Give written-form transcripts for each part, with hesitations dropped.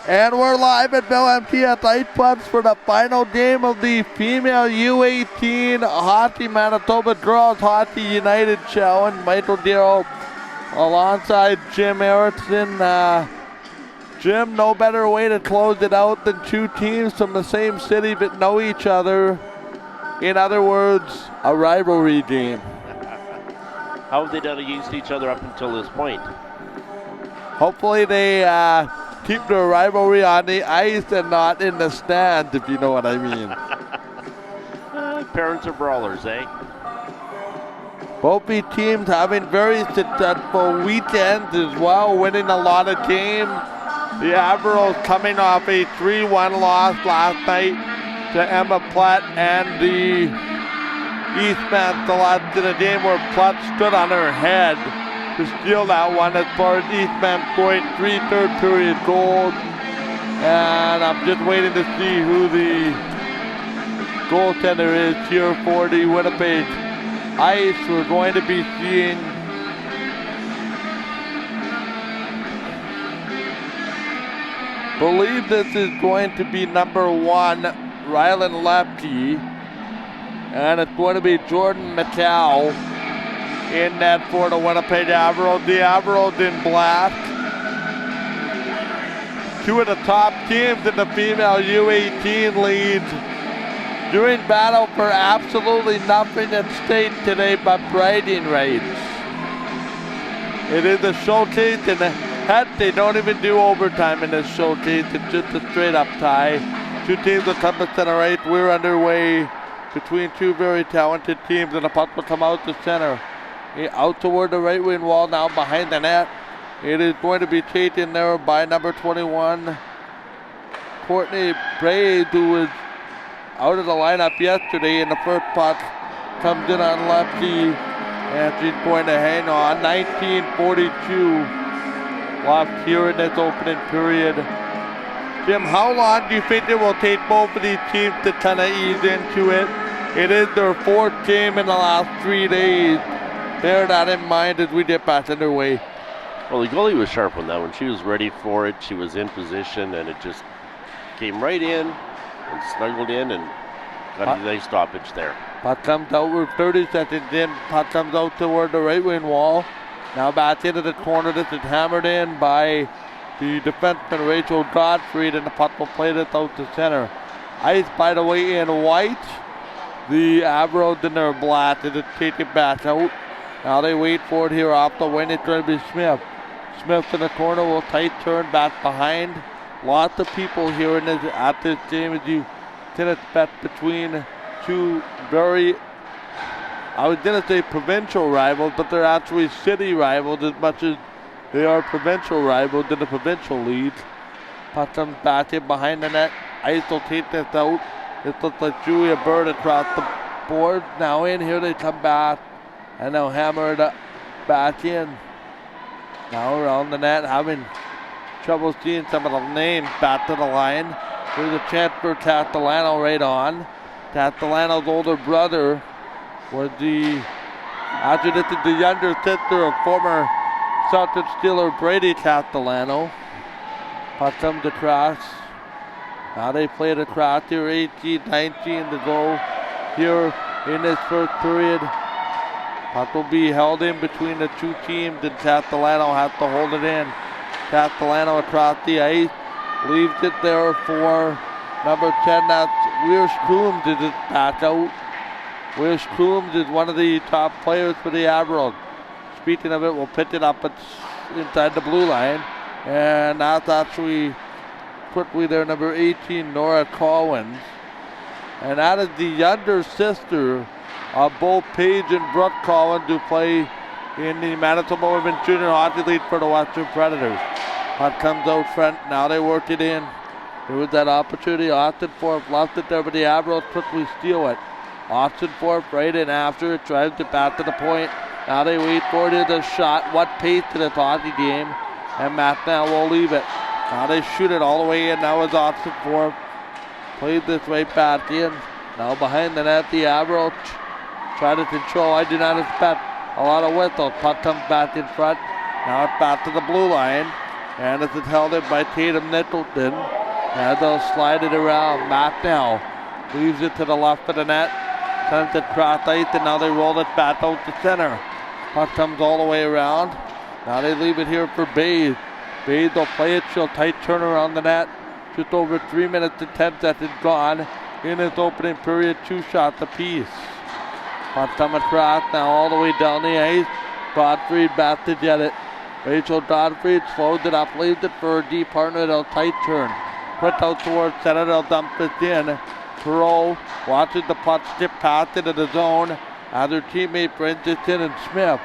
And we're live at Bell MT at the Ice Pubs for the final game of the female U18 Hockey Manitoba Girls Hockey United Challenge. Michael Darrow alongside Jim Erickson. Jim, no better way to close it out than two teams from the same city that know each other. In other words, a rivalry game. How have they done against each other up until this point? Hopefully they keep their rivalry on the ice and not in the stands, if you know what I mean. Parents are brawlers, eh? Both these teams having very successful weekends as well, winning a lot of games. The Avros coming off a 3-1 loss last night to Emma Platt, and the Eastman Select in a game where Platt stood on her head to steal that one as far as Eastman scoring 3 third period goals. And I'm just waiting to see who the goaltender is here for the Winnipeg Ice. We're going to be seeing believe this is going to be number 1, Rylan Lepke, and it's going to be Jordan McCall in net for the Winnipeg Avros. The Avros in black. Two of the top teams in the female U18 leagues doing battle for absolutely nothing at stake today but bragging rights. It is a showcase, and heck, they don't even do overtime in this showcase. It's just a straight up tie. Two teams will come to center right. We're underway between two very talented teams, and the puck will come out to center. Out toward the right wing wall now behind the net. It is going to be taken there by number 21, Courtney Braid, who was out of the lineup yesterday, and the first puck comes in on Lepke, and she's going to hang on. 19:42 left here in this opening period. Jim, how long do you think it will take both of these teams to kind of ease into it? It is their 4th game in the last 3 days. Bear that in mind as we get back underway. Well, the goalie was sharp on that one. She was ready for it. She was in position, and it just came right in and snuggled in and got a nice stoppage there. Puck comes out with 30 seconds in. Puck comes out toward the right wing wall. Now back into the corner. This is hammered in by the defenseman Rachel Godfrey, and the puck will play this out to center. Ice, by the way, in white. The Avros in their black. They just take it back out. Now they wait for it here off the wing. It's going to be Smith. Smith in the corner will tight turn back behind. Lots of people here at this game, as you can expect, between two very, I was going to say provincial rivals, but they're actually city rivals as much as they are provincial rivals in the provincial league. Puck comes back in behind the net. Ice will take this out. It looks like Julia Bird across the board. Now in here they come back, and they'll hammer it back in. Now around the net, having trouble seeing some of the names back to the line. There's a chance for Castellano right on. Castellano's older brother was actually this is the younger sister of former Celtic Steeler Brady Castellano. Puck comes across. Now they play it across here, 18-19 to go here in this first period. Puck will be held in between the two teams, and Castellano has to hold it in. Castellano across the ice, leaves it there for number 10. That's Weirs Coombs is back out. Weirs Coombs is one of the top players for the Avros. Speaking of it, we'll pitch it up inside the blue line. And that's actually quickly there, number 18, Nora Collins. And that is the younger sister of both Paige and Brooke Collins, who play in the Manitoba Women's Junior Hockey League for the Western Predators. Puck comes out front. Now they work it in. There was that opportunity. Austin Forth left it there, but the Avros quickly steal it. Austin Forth right in after it, drives it back to the point. Now they wait for it. It's a shot. What pace to this hockey game? And Matt now will leave it. Now they shoot it all the way in. Now it's Austin Forth. Played this right back in. Now behind the net, the Avros try to control. I do not expect a lot of whistles. Puck comes back in front. Now it's back to the blue line. And this is held in by Tatum Nettleton. And they'll slide it around. Matt now leaves it to the left of the net. Sends it cross ice, and now they roll it back out to center. Puck comes all the way around. Now they leave it here for Bays. Bays will play it. She'll tight turner on the net. Just over 3 minutes and 10 seconds gone in his opening period. 2 shots apiece. Puck coming across now all the way down the ice. Godfrey back to get it. Rachel Godfrey slows it up, leaves it for a deep partner. They'll tight turn. Put out towards center. They'll dump it in. Perot watches the puck skip past into the zone as her teammate brings it in, and Smith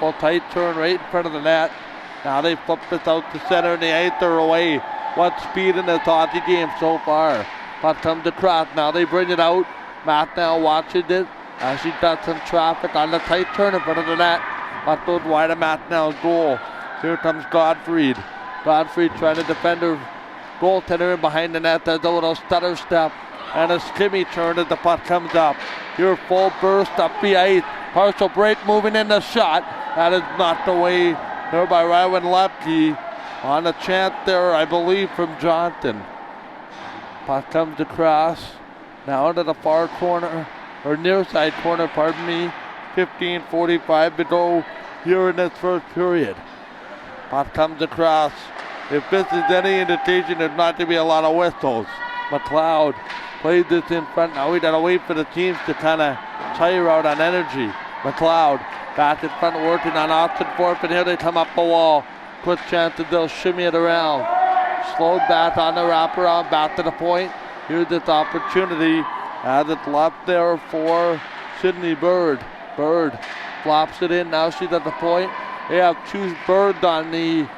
will tight turn right in front of the net. Now they flip this out to center and the ice are away. What speed in this hockey game so far. Puck comes across. Now they bring it out. Matt now watches it as she does some traffic on the tight turn in front of the net. Puck goes wide of Matt now's goal. Here comes Godfried. Godfried trying to defend her goaltender in behind the net. There's a little stutter step and a skimmy turn as the puck comes up. Here full burst up the ice. Partial break moving in the shot. That is knocked away there by Rywan Lepke on a chance there, I believe, from Johnson. Puck comes across. Now into the far corner, or near side corner, pardon me. 15:45 to go here in this first period. Puck comes across. If this is any indication, there's not going to be a lot of whistles. McLeod plays this in front. Now we got to wait for the teams to kind of tire out on energy. McLeod back in front working on Austin Forth, and here they come up the wall. Quick chance that they'll shimmy it around. Slowed back on the wraparound, back to the point. Here's this opportunity as it's left there for Sydney Bird. Bird flops it in. Now she's at the point. They have 2 Birds on the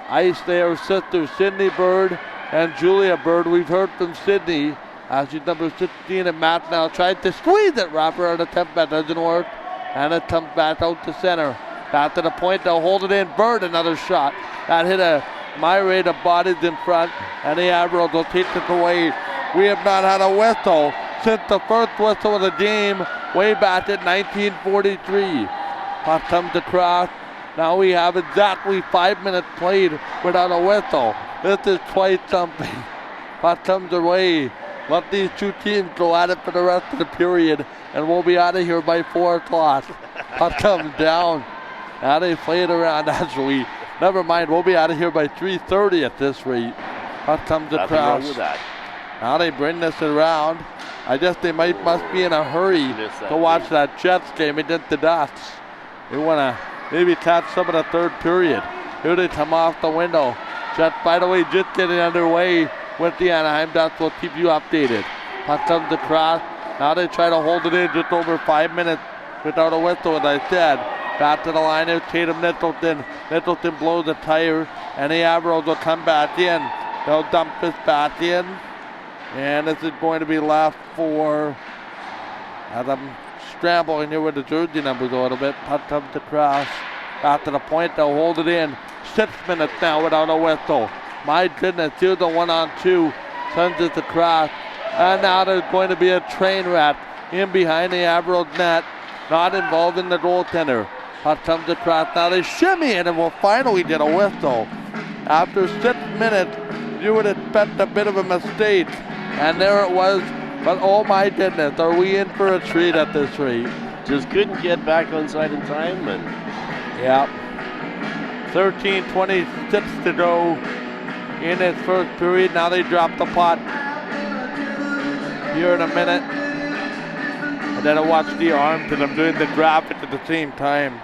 ice there. Sisters Sydney Bird and Julia Bird. We've heard from Sydney as she's number 16, and Matt now tried to squeeze it. Wraparound attempt, that doesn't work. And it comes back out to center. Back to the point, they'll hold it in. Bird, another shot. That hit a myriad of bodies in front, and the Avros will take it away. We have not had a whistle since the first whistle of the game way back in 1943. Puck comes across. Now we have exactly 5 minutes played without a whistle. This is quite something. Puck comes away. Let these two teams go at it for the rest of the period, and we'll be out of here by 4 o'clock. Puck comes down. Now they play it around actually. Never mind, we'll be out of here by 3:30 at this rate. Puck comes across. Nothing wrong with that. Now they bring this around. I guess they must be in a hurry to watch that Jets game against the Ducks. They want to maybe catch some of the third period. Here they come off the window. Jets, by the way, just getting underway with the Anaheim Ducks. We'll keep you updated. Puck comes across. Now they try to hold it in just over 5 minutes without a whistle, as I said. Back to the line there, Tatum Nettleton. Nettleton blows a tire, and the Avros will come back in. They'll dump this back in. And this is going to be left for, as I'm scrambling here with the jersey numbers a little bit. Puck comes across. Back to the point, they'll hold it in. 6 minutes now without a whistle. My goodness, here's the 1-on-2. Sends it across. And now there's going to be a train wreck in behind the Avros net. Not involving the goaltender. Puck comes across. Now they shimmy it, and we'll finally get a whistle. After 6 minutes, you would expect a bit of a mistake. And there it was. But oh my goodness, are we in for a treat at this rate? Just couldn't get back on side in time. And yeah. 13:26 to go in this first period. Now they drop the puck here in a minute. And then I watch the arms, and I'm doing the graphic at the same time.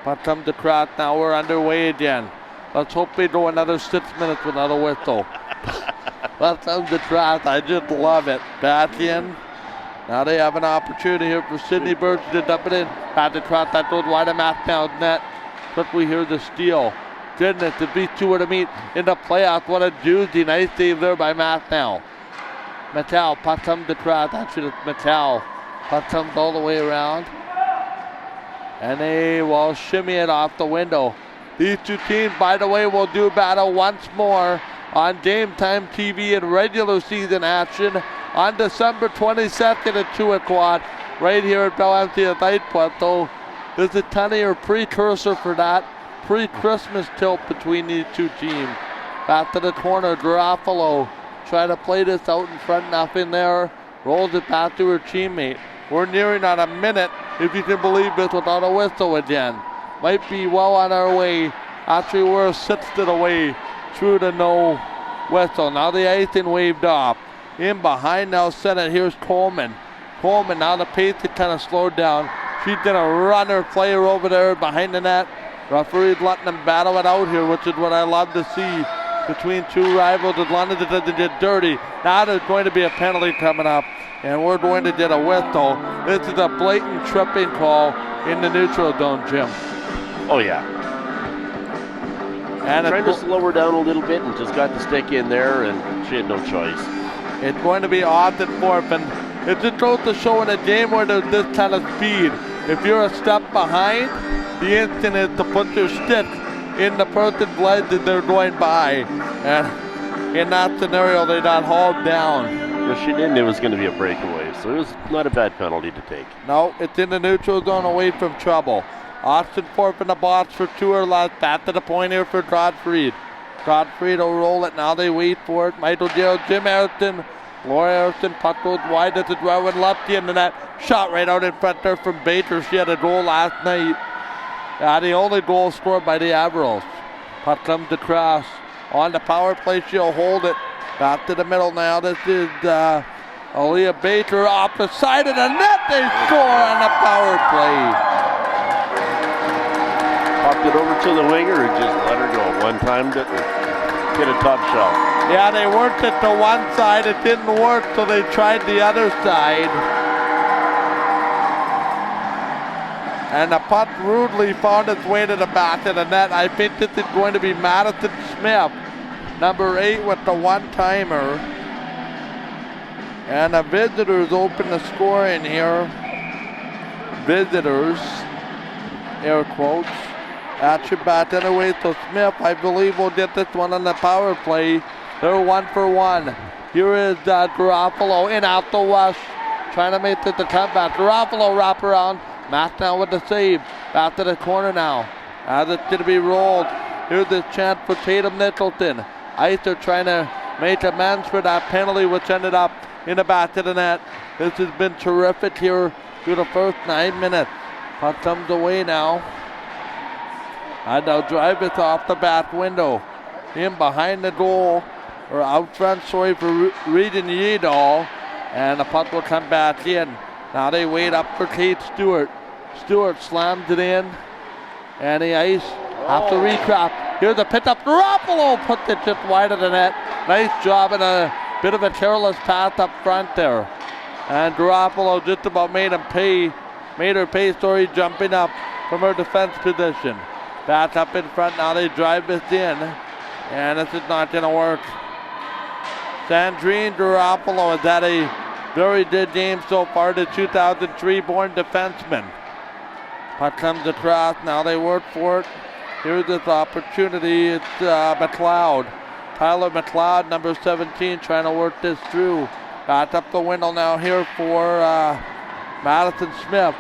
Puck comes across. Now we're underway again. Let's hope they go another 6 minutes without a whistle. Puck comes across. I just love it. Back in. Now they have an opportunity here for Sydney Bird to dump it in. Back across. That goes wide of Mattnow's net. Quickly here the steal. Goodness, if these two were to meet in the playoffs, what a doozy. Nice save there by Mattnow. Mattel, puck comes across. Actually, it's Mattel. Puck comes all the way around. And they will shimmy it off the window. These two teams, by the way, will do battle once more on Game Time TV in regular season action on December 22nd at 2 o'clock right here at Bell Empty at Nightport. So there's a ton of your precursor for that. pre-Christmas tilt between these two teams. Back to the corner, Garofalo trying to play this out in front, nothing there. Rolls it back to her teammate. We're nearing on a minute, if you can believe this, without a whistle again. Might be well on our way. Actually, we're 6 away through the no whistle. Now the icing waved off. In behind now, center, here's Coleman. Coleman, now the pace is kind of slowed down. She's going to run her player over there behind the net. Referee's letting them battle it out here, which is what I love to see between two rivals. As long as it doesn't get dirty. Now there's going to be a penalty coming up, and we're going to get a whistle. This is a blatant tripping call in the neutral zone, Jim. Oh, yeah. And trying to slow her down a little bit and just got the stick in there, and she had no choice. It's going to be off and forth, and it just goes to show in a game where there's this kind of speed. If you're a step behind, the instinct is to put your stick in the person's leg that they're going by. And in that scenario, they got hauled down. If she didn't, it was going to be a breakaway, so it was not a bad penalty to take. No, it's in the neutral zone away from trouble. Austin Forth in the box for 2 or less. Back to the point here for Godfried. Godfried will roll it. Now they wait for it. Michael Gerald, Jim Harrison. Laura Harrison, puck goes wide. This is Rowan lefty into that. Shot right out in front there from Baker. She had a goal last night. The only goal scored by the Avros. Puck comes across. On the power play, she'll hold it. Back to the middle now. This is Aaliyah Baker off the side of the net. They score on the power play. Popped it over to the winger and just let her go. One time to get a top shot. Yeah, they worked it to one side. It didn't work, so they tried the other side. And the puck rudely found its way to the back of the net. I think this is going to be Madison Smith, number 8 with the one-timer. And the visitors open the scoring here. Visitors, air quotes. That's your bat anyway, so Smith, I believe, will get this one on the power play. They're 1 for 1. Here is Garofalo in out the rush, trying to make this a comeback. Garofalo wrap around. Matt now with the save. Back to the corner now. As it's going to be rolled. Here's this chance for Tatum Nicholson. Ice are trying to make amends for that penalty, which ended up in the back of the net. This has been terrific here through the first 9 minutes. Puck comes away now. And they'll drive this off the back window. In behind the goal, or out front, sorry, for Regan Yedahl. And the puck will come back in. Now they wait up for Kate Stewart. Stewart slams it in. And the Ice have to recrop. Here's a pitch up. Garofalo puts it just wide of the net. Nice job and a bit of a careless pass up front there. And Garofalo just about made her pay, sorry, jumping up from her defense position. Back up in front, now they drive this in. And this is not going to work. Sandrine Garofalo has had a very good game so far, the 2003-born defenseman. Puck comes across, now they work for it. Here's this opportunity, it's McLeod. Tyler McLeod, number 17, trying to work this through. Back up the window now here for Madison Smith.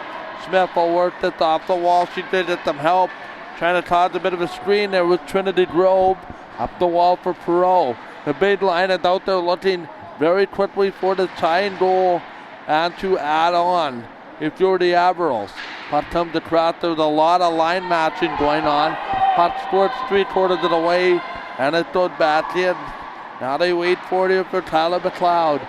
Smith will work this off the wall, she did get some help. Trying to cause a bit of a screen there with Trinity Grove. Up the wall for Perot. The big line is out there looking very quickly for the tying goal and to add on if you're the Avros. Puck comes across. There's a lot of line matching going on. Puck scored 3/4 of the way and it goes back in. Now they wait for it here for Tyler McLeod.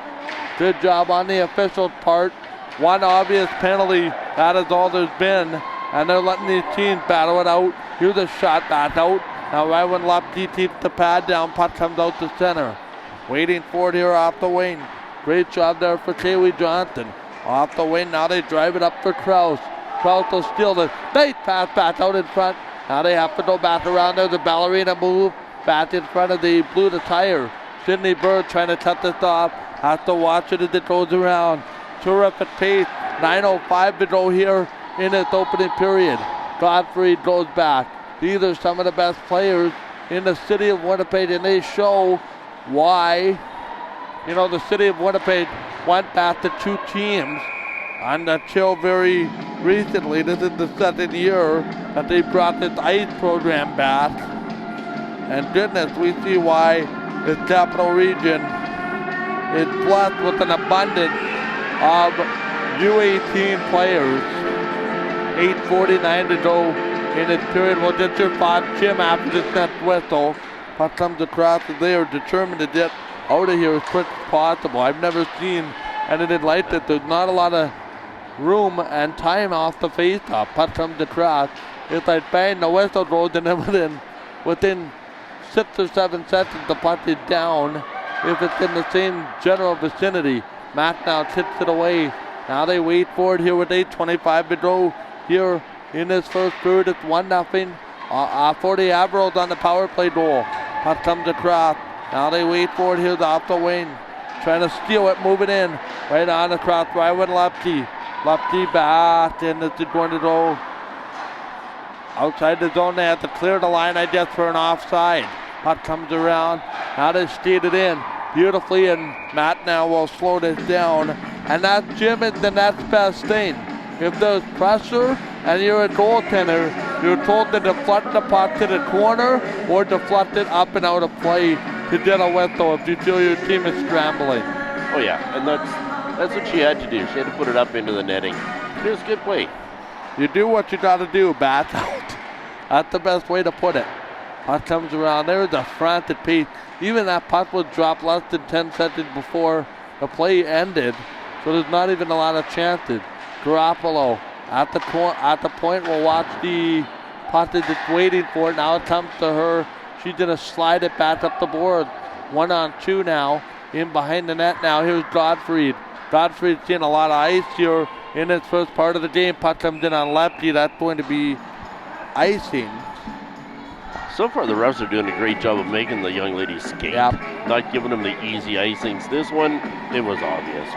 Good job on the official's part. One obvious penalty. That is all there's been. And they're letting these teams battle it out. Here's a shot back out. Now right when Lupke keeps the pad down, puck comes out to center. Waiting for it here off the wing. Great job there for Kaylee Johnson. Off the wing, now they drive it up for Krause. Krause will steal it. Nice pass back out in front. Now they have to go back around there. The ballerina move back in front of the blue to tire. Sydney Bird trying to cut this off. Has to watch it as it goes around. Terrific pace. 9:05 to go here in this opening period. Godfrey goes back. These are some of the best players in the city of Winnipeg, and they show why, the city of Winnipeg went back to 2 teams until very recently. This is the second year that they brought this ice program back. And goodness, we see why this Capital Region is blessed with an abundance of U18 players. 8:49 to go in this period. We'll get your five Jim after this next whistle. Puck comes across and they are determined to get out of here as quick as possible. I've never seen anything like this. There's not a lot of room and time off the face-off. Puck comes across. It's like bang, the whistle goes, and then within 6 or 7 seconds the puck is down. If it's in the same general vicinity, Mac now tips it away. Now they wait for it here with 8:25 to go here in this first period. It's 1-0 for the Avros on the power play goal. Puck comes across. Now they wait for it. Here's off the wing. Trying to steal it, move it in. Right on across, right with Lepke. Lepke back, and it's going to go outside the zone. They have to clear the line, I guess, for an offside. Puck comes around. Now they skate it in beautifully, and Matt now will slow this down. And that, Jim, is the next best thing. If there's pressure and you're a goaltender, you're told to deflect the puck to the corner or deflect it up and out of play to get a whistle if you feel your team is scrambling. Oh yeah, and that's what she had to do. She had to put it up into the netting. It was a good play. You do what you got to do, bat out. That's the best way to put it. Puck comes around. There's a frantic pace. Even that puck was dropped less than 10 seconds before the play ended, so there's not even a lot of chances. Garoppolo at the point will watch the puck that's waiting for it. Now it comes to her. She's going to slide it back up the board. 1-on-2 now. In behind the net now. Here's Godfrey. Godfrey's seen a lot of ice here in this first part of the game. Puck comes in on lefty. That's going to be icing. So far, the refs are doing a great job of making the young ladies skate. Yep. Not giving them the easy icings. This one, it was obvious.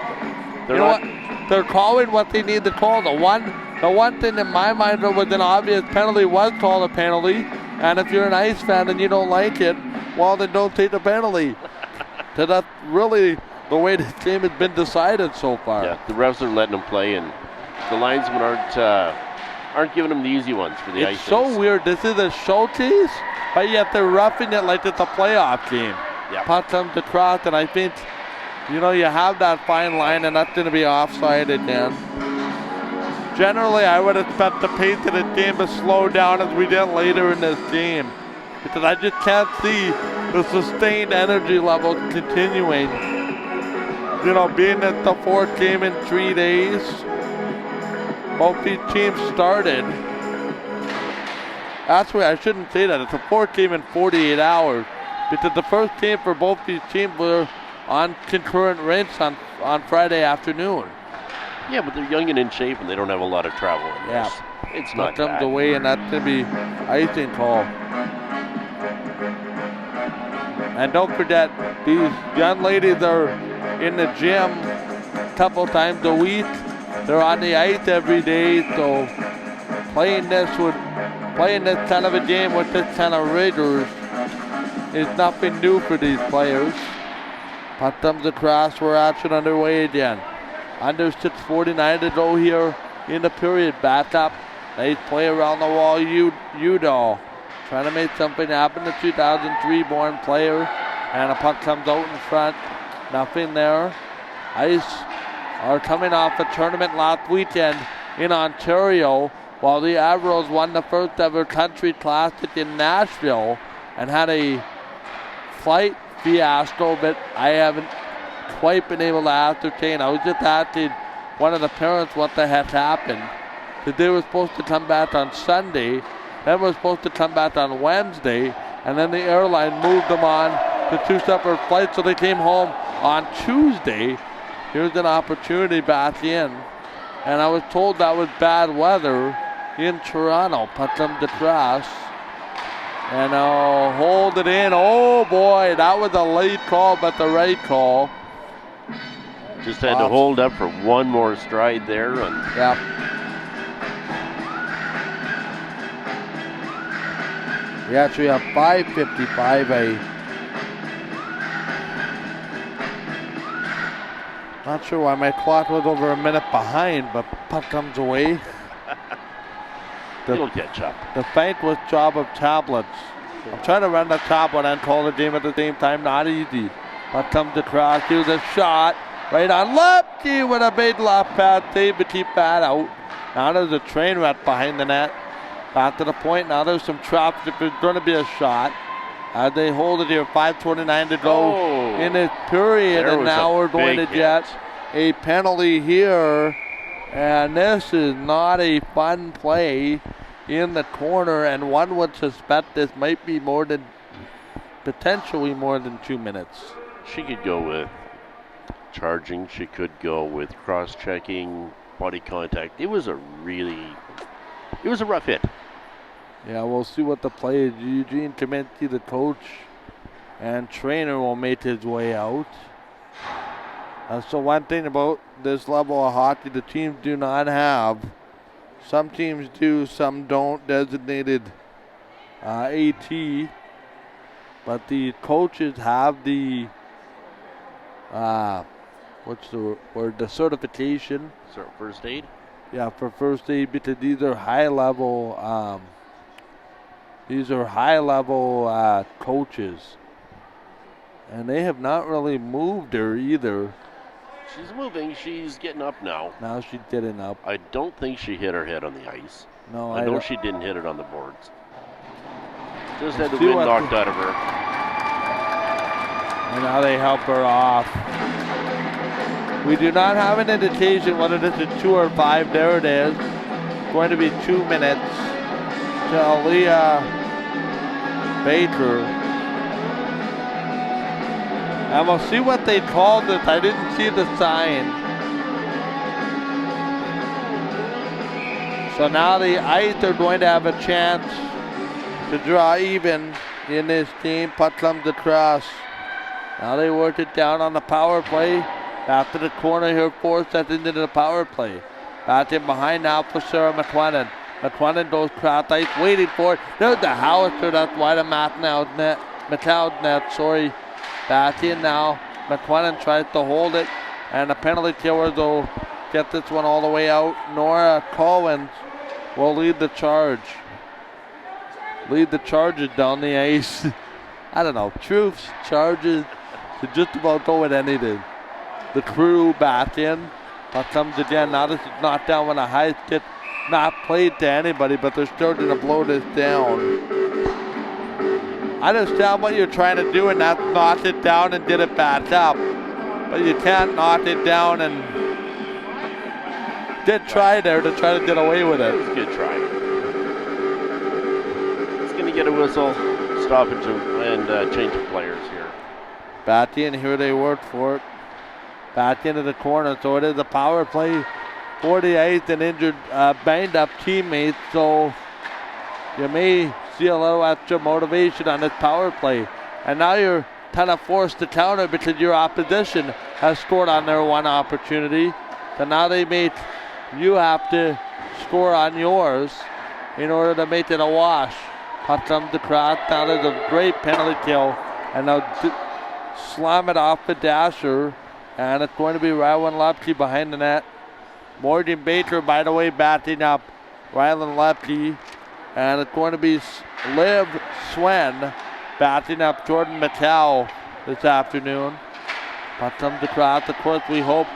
You know what? They're calling what they need to call. The one thing in my mind that was an obvious penalty was called a penalty. And if you're an Ice fan and you don't like it, well, then don't take the penalty. So that's really the way this game has been decided so far. Yeah, the refs are letting them play, and the linesmen aren't giving them the easy ones for the icings. It's so weird. This is a showcase, but yet they're roughing it like it's a playoff game. Yeah. Puck comes across, and I think, you have that fine line, and that's going to be offside again. Generally, I would expect the pace of the game to slow down as we did later in this game, because I just can't see the sustained energy level continuing. Being at the fourth game in 3 days, both these teams started. Actually, I shouldn't say that. It's a fourth game in 48 hours, because the first game for both these teams were on concurrent rinks on Friday afternoon. Yeah, but they're young and in shape, and they don't have a lot of travel in this. It's not comes bad. away, and that's going to be icing call. And don't forget, these young ladies are in the gym a couple times a week. They're on the ice every day, so playing this kind of a game with this kind of rigors is nothing new for these players. Puck comes across, we're action underway again. Under 6:49 to go here in the period. Back up. Nice play around the wall. Udall trying to make something happen. The 2003 born player. And a puck comes out in front. Nothing there. Ice are coming off a tournament last weekend in Ontario, while the Avros won the first ever country classic in Nashville and had a flight fiasco that I haven't quite been able to ascertain. I was just asking one of the parents what the heck happened. That they were supposed to come back on Sunday, then were supposed to come back on Wednesday, and then the airline moved them on to 2 separate flights, so they came home on Tuesday. Here's an opportunity back in, and I was told that was bad weather in Toronto. Puck comes across, and I'll hold it in. Oh boy, that was a late call, but the right call. Just had to hold up for one more stride there. And yeah. We actually have 5:55. Not sure why my clock was over a minute behind, but puck comes away. It'll catch up. The feint was job of tablets. I'm trying to run the tablet and call the game at the same time. Not easy. Puck comes across. Here's a shot. Right on lefty with a big left pass. Save to keep that out. Now there's a train wreck behind the net. Back to the point. Now there's some traps if there's going to be a shot. As they hold it here, 5:29 to go in this period, and now we're going to get a penalty here. And this is not a fun play in the corner, and one would suspect this might be potentially more than 2 minutes. She could go with charging. She could go with cross-checking, body contact. It was a rough hit. Yeah, we'll see what the play is. Eugene Clemente, the coach and trainer, will make his way out. That's the one thing about this level of hockey the teams do not have. Some teams do, some don't, designated AT. But the coaches have the, what's the word, the certification. First aid? Yeah, for first aid, because these are high level coaches. And they have not really moved her either. She's moving. She's getting up now. Now she's getting up. I don't think she hit her head on the ice. No, I know don't. she didn't hit it on the boards. Just had the wind knocked out of her. And now they help her off. We do not have an indication whether this is 2 or 5. There it is. Going to be 2 minutes to Aaliyah Baker. And we'll see what they called it. I didn't see the sign. So now the Ice are going to have a chance to draw even in this game. Puck comes across. Now they work it down on the power play. After the corner here, 4 seconds into the power play. Back in behind now for Sarah McLennan. McLennan goes cross ice, waiting for it. There's the howitzer, that's wide of McLeod's net, sorry. Back in now. McLennan tries to hold it, and the penalty killers will get this one all the way out. Nora Collins will lead the charge. Lead the charges down the ice. I don't know, troops, charges, to just about go with anything. The crew back in. Puck comes again. Now this is knocked down with a high stick. Not played to anybody, but they're still going to blow this down. I understand what you're trying to do, and that's knock it down and get it back up. But you can't knock it down and did try there to try to get away with it. It was a good try. It's going to get a whistle, stoppage, and change of players here. Back in, here they work for it. Back into the corner, so it is a power play for the Ice, and injured, banged up teammates, so you may see a little extra motivation on this power play. And now you're kind of forced to counter because your opposition has scored on their one opportunity. So now you have to score on yours in order to make it a wash. Puck comes across, now there's a great penalty kill, and they'll slam it off the dasher. And it's going to be Rylan Lepke behind the net. Morgan Baker, by the way, batting up Rylan Lepke. And it's going to be Liv Swen batting up Jordan McCall this afternoon. Puck comes across. Of course, we hope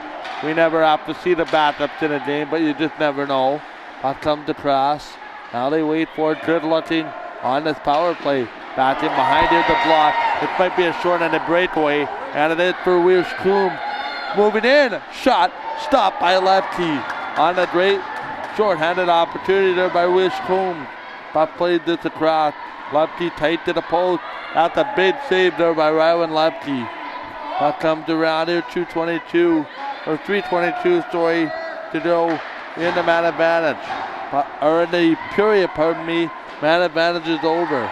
we never have to see the backups in a game, but you just never know. Puck comes across. Now they wait for it. Good looking on this power play. Batting behind here, the block. It might be a short-handed breakaway. And it is for Wish Coombe. Moving in, shot, stopped by Lepke on a great short-handed opportunity there by Wish Coombe. Puck played this across. Lepke tight to the post. That's a big save there by Rylan Lepke. Puck comes around here, 3:22 to go in the man advantage. Or in the period, pardon me, man advantage is over.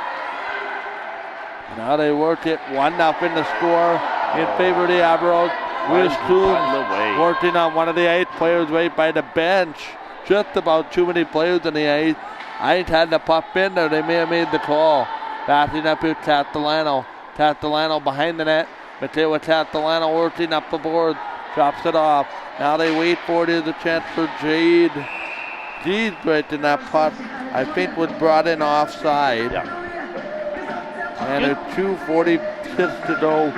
Now they work it 1-0 to score in favor of the Avros. Wish Coombe working on one of the Ice players right by the bench. Just about too many players on the Ice. Ice had the puck in there. They may have made the call. Backing up here, Castellano. Castellano behind the net. Mateo Castellano working up the board. Drops it off. Now they wait for it. Here's a chance for Jade. Deeds right in that putt. I think was brought in offside. Yeah. And a 2:46 to go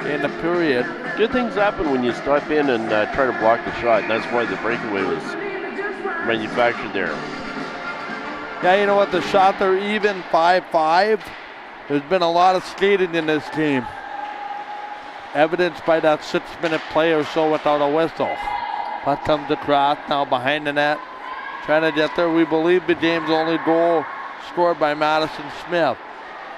in the period. Good things happen when you step in and try to block the shot, and that's why the breakaway was manufactured there. Yeah, you know what? The shots are even 5-5. There's been a lot of skating in this game. Evidenced by that 6-minute play or so without a whistle. Puck comes across now behind the net. Trying to get there. We believe the game's only goal scored by Madison Smith.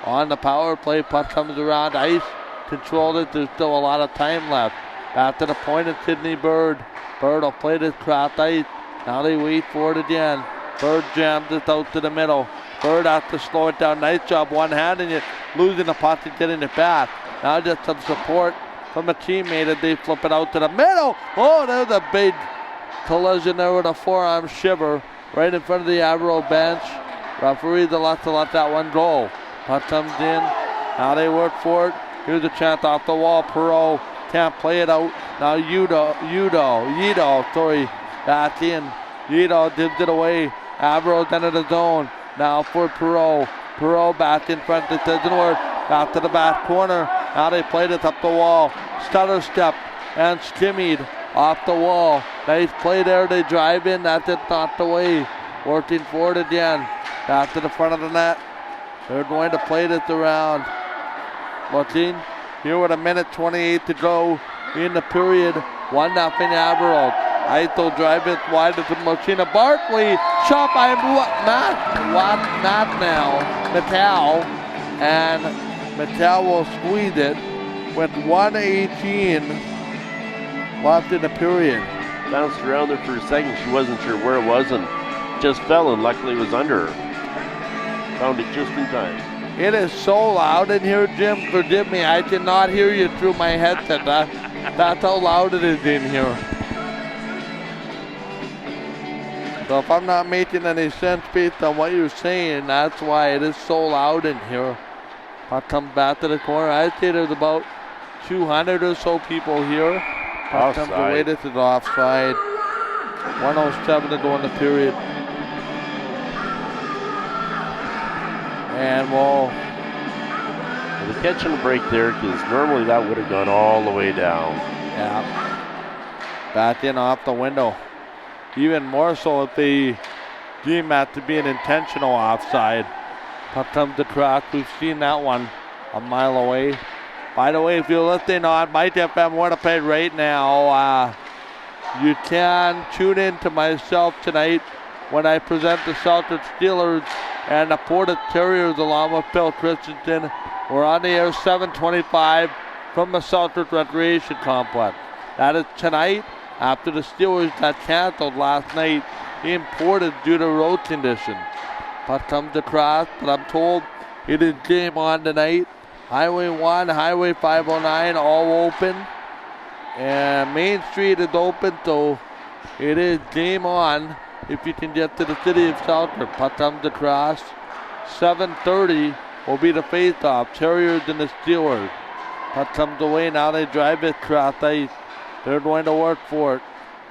On the power play, puck comes around ice. Controlled it. There's still a lot of time left. Back to the point of Sydney Bird. Bird will play this across ice. Now they wait for it again. Bird jams it out to the middle. Bird has to slow it down. Nice job one-handing it. Losing the puck and getting it back. Now just some support from a teammate as they flip it out to the middle. Oh, there's a big collision there with a forearm shiver right in front of the Avro bench. Referee will have to let that one go. Puck comes in. Now they work for it. Here's a chance off the wall. Perot can't play it out. Now Yido, back in. Yido dips it away. Avro's into the zone. Now for Perot. Perot back in front. It doesn't work. Back to the back corner. Now they played it up the wall. Stutter step and skimmied off the wall. Nice play there. They drive in. That's it, not the way. Working for it again. Back to the front of the net. They're going to play this around. Looking here with 1:28 to go in the period. 1-0 Avro. Eitel drive it wide to Machina Barkley. Shot by Mattel. And Mattel will squeeze it with 1:18 left in the period. Bounced around there for a second. She wasn't sure where it was and just fell, and luckily it was under her. Found it just in time. It is so loud in here, Jim. Forgive me, I cannot hear you through my headset. That's how loud it is in here. So if I'm not making any sense based on what you're saying, that's why it is so loud in here. Puck comes back to the corner. I'd say there's about 200 or so people here. Puck comes away. This is offside. 1:07 to go in the period. And we'll the catch and break there, because normally that would have gone all the way down. Yeah. Back in off the window. Even more so if they deem that to be an intentional offside. Puck comes across. We've seen that one a mile away. By the way, if you're listening on Mike FM Winnipeg right now, you can tune in to myself tonight when I present the Celtics Steelers and the Portage Terriers along with Phil Christensen. We're on the air 7:25 from the Celtics Recreation Complex. That is tonight after the Steelers got canceled last night in Portage due to road conditions. Puck comes across, but I'm told it is game on tonight. Highway 1, Highway 509 all open. And Main Street is open, so it is game on if you can get to the city of Selkirk. Puck comes across. 7:30 will be the face-off. Terriers and the Steelers. Puck comes away. Now they drive it across ice. They're going to work for it.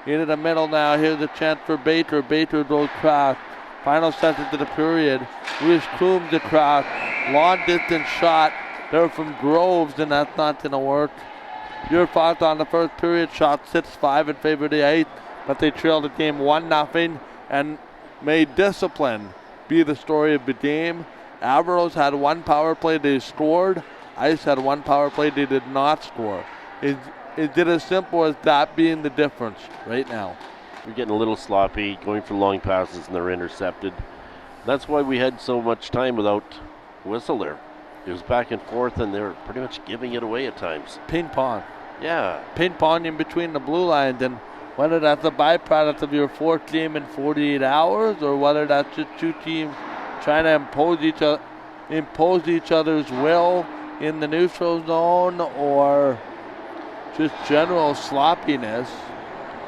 Into the middle now. Here's a chance for Baker. Baker goes across. Final second to the period. Rich Coombs across. Long distance shot. They're from Groves, and that's not going to work. Your thoughts on the first period? Shot 6-5 in favor of the Ice, but they trailed the game 1-0 and made discipline be the story of the game. Avros had one power play they scored. Ice had one power play they did not score. Is it as simple as that being the difference right now? We're getting a little sloppy, going for long passes, and they're intercepted. That's why we had so much time without whistle there. It was back and forth, and they were pretty much giving it away at times. Ping pong. Yeah. Ping pong in between the blue lines, and whether that's a byproduct of your fourth game in 48 hours or whether that's just two teams trying to impose each other's will in the neutral zone or just general sloppiness.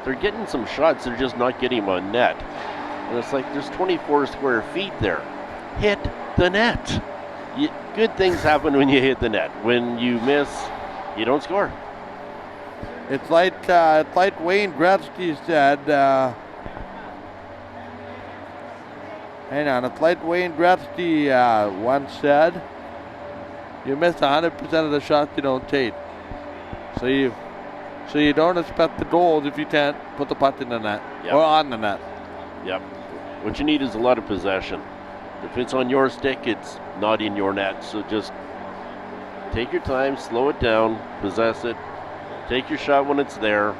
They're getting some shots, they're just not getting them on net. And it's like there's 24 square feet there. Hit the net. Good things happen when you hit the net. When you miss, you don't score. It's like Wayne Gretzky said. Hang on, it's like Wayne Gretzky once said. You miss 100% of the shots you don't take. So you don't expect the goals if you can't put the puck in the net or on the net. Yep. What you need is a lot of possession. If it's on your stick, it's not in your net. So just take your time, slow it down, possess it, take your shot when it's there.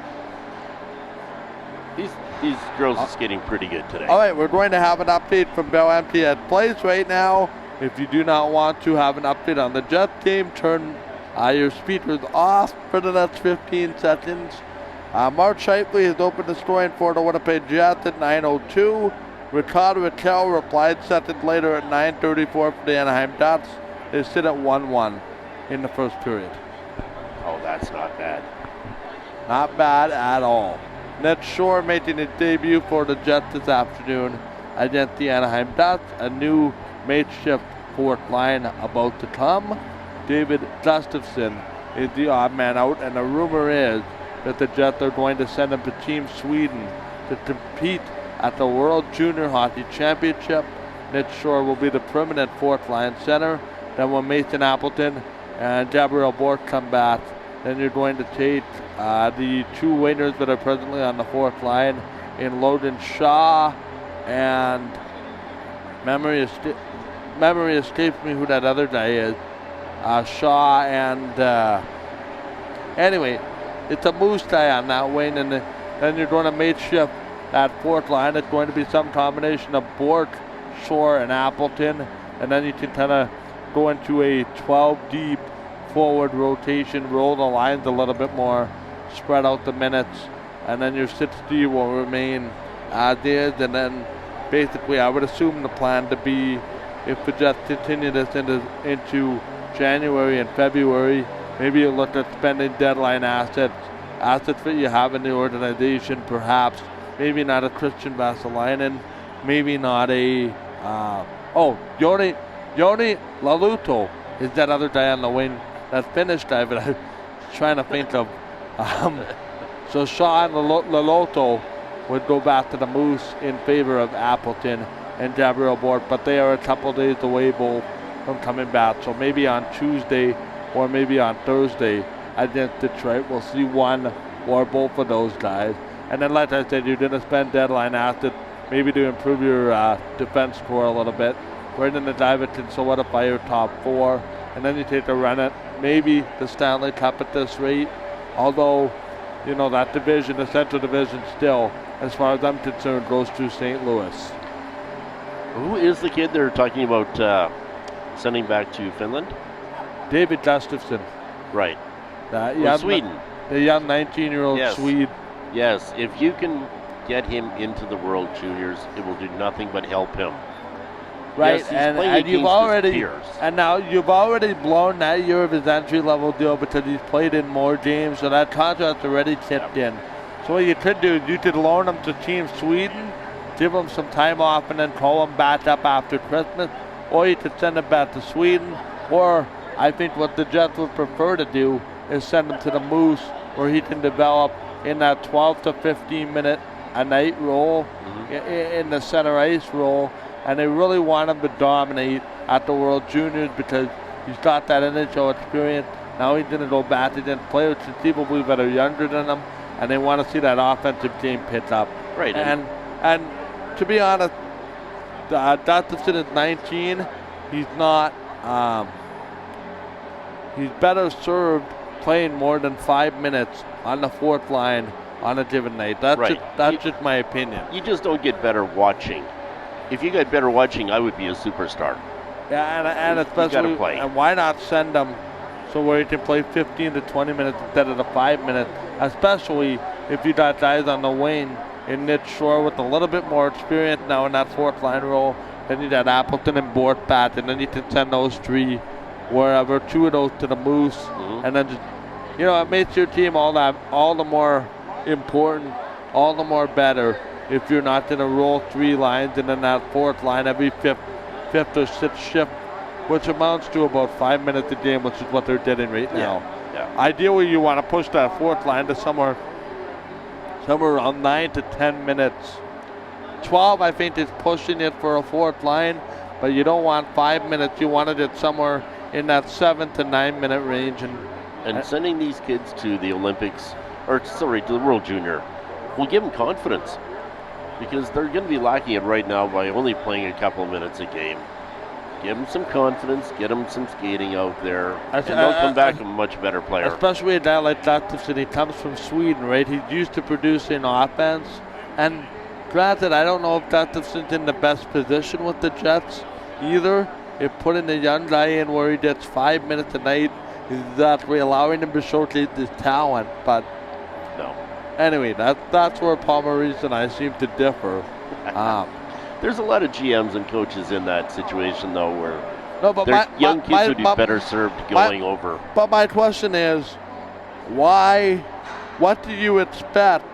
These girls are skating pretty good today. All right, we're going to have an update from Bell Empty at Place right now. If you do not want to have an update on the Jets game, turn your speakers off for the next 15 seconds. Mark Shipley has opened the scoring for the Winnipeg Jets at 9:02. Ricardo Raquel replied seconds later at 9:34 for the Anaheim Ducks. They sit at 1-1 in the first period. Oh, that's not bad. Not bad at all. Ned Shore making his debut for the Jets this afternoon against the Anaheim Ducks. A new makeshift fourth line about to come. David Gustafson is the odd man out, and the rumor is that the Jets are going to send him to Team Sweden to compete at the World Junior Hockey Championship. Ned Shore will be the permanent fourth line center. Then when Mason Appleton and Gabriel Bork come back, then you're going to take the two wingers that are presently on the fourth line in Logan Shaw and memory escapes me who that other guy is. Shaw and anyway, it's a Moose guy on that wing, and then you're going to makeshift that fourth line. It's going to be some combination of Bork, Shore, and Appleton, and then you can kind of go into a 12 deep forward rotation, roll the lines a little bit more, spread out the minutes, and then your 6D will remain as is. And then basically I would assume the plan to be, if the Jets continue this into January and February, maybe you look at spending deadline assets that you have in the organization, perhaps maybe not a Christian Vassalainen, maybe not a Yoni Laluto is that other guy on the wing, that Finnish guy, but I'm trying to think of. So Shaw and Laloto would go back to the Moose in favor of Appleton and Gabriel Bork, but they are a couple days away both from coming back. So maybe on Tuesday or maybe on Thursday against Detroit, we'll see one or both of those guys. And then, like I said, you're going to spend deadline assets maybe to improve your defense core a little bit. Brendan Nadiva can solidify your top four, and then you take a run at maybe the Stanley Cup at this rate. Although, you know, that division, the Central Division, still, as far as I'm concerned, goes to St. Louis. Who is the kid they're talking about sending back to Finland? David Gustafson. Right. Sweden. The young 19-year-old Swede. Yes, if you can get him into the World Juniors, it will do nothing but help him. Right, yes, and you've already blown that year of his entry-level deal because he's played in more games, so that contract's already tipped in. So what you could do is you could loan him to Team Sweden, give him some time off, and then call him back up after Christmas, or you could send him back to Sweden, or I think what the Jets would prefer to do is send him to the Moose, where he can develop in that 12 to 15 minute a night role, in the center ice role. And they really want him to dominate at the World Juniors because he's got that NHL experience. Now he's going to go back against players conceivably that are younger than him, and they want to see that offensive game pick up. Right. And to be honest, Gustafson is 19. He's not. He's better served playing more than 5 minutes on the fourth line on a given night. That's just my opinion. You just don't get better watching. If you got better watching, I would be a superstar. Yeah, and especially, and why not send them so where he can play 15 to 20 minutes instead of the 5 minutes, especially if you got guys on the wing in Nick Shore with a little bit more experience now in that fourth line role. Then you got Appleton and Bork back, and then you can send those three wherever, two of those to the Moose, and then just, you know, it makes your team all the more important, all the more better if you're not going to roll three lines and then that fourth line every fifth or sixth shift, which amounts to about 5 minutes a game, which is what they're getting right now. Yeah. Ideally, you want to push that fourth line to somewhere around 9 to 10 minutes. 12, I think, is pushing it for a fourth line, but you don't want 5 minutes. You wanted it somewhere in that 7 to 9 minute range. And sending these kids to the Olympics, or sorry, to the World Junior, will give them confidence, because they're going to be lacking it right now by only playing a couple of minutes a game. Give them some confidence, get them some skating out there, and they'll come back a much better player. Especially a guy like Gustafsson. He comes from Sweden, right? He's used to producing offense. And granted, I don't know if Gustafsson's in the best position with the Jets either. If putting a young guy in where he gets 5 minutes a night is that we're allowing him to showcase his talent. But no. Anyway, that's where Palmer Reese and I seem to differ. There's a lot of GMs and coaches in that situation, though, where young kids would be better served going over. But my question is, why? What do you expect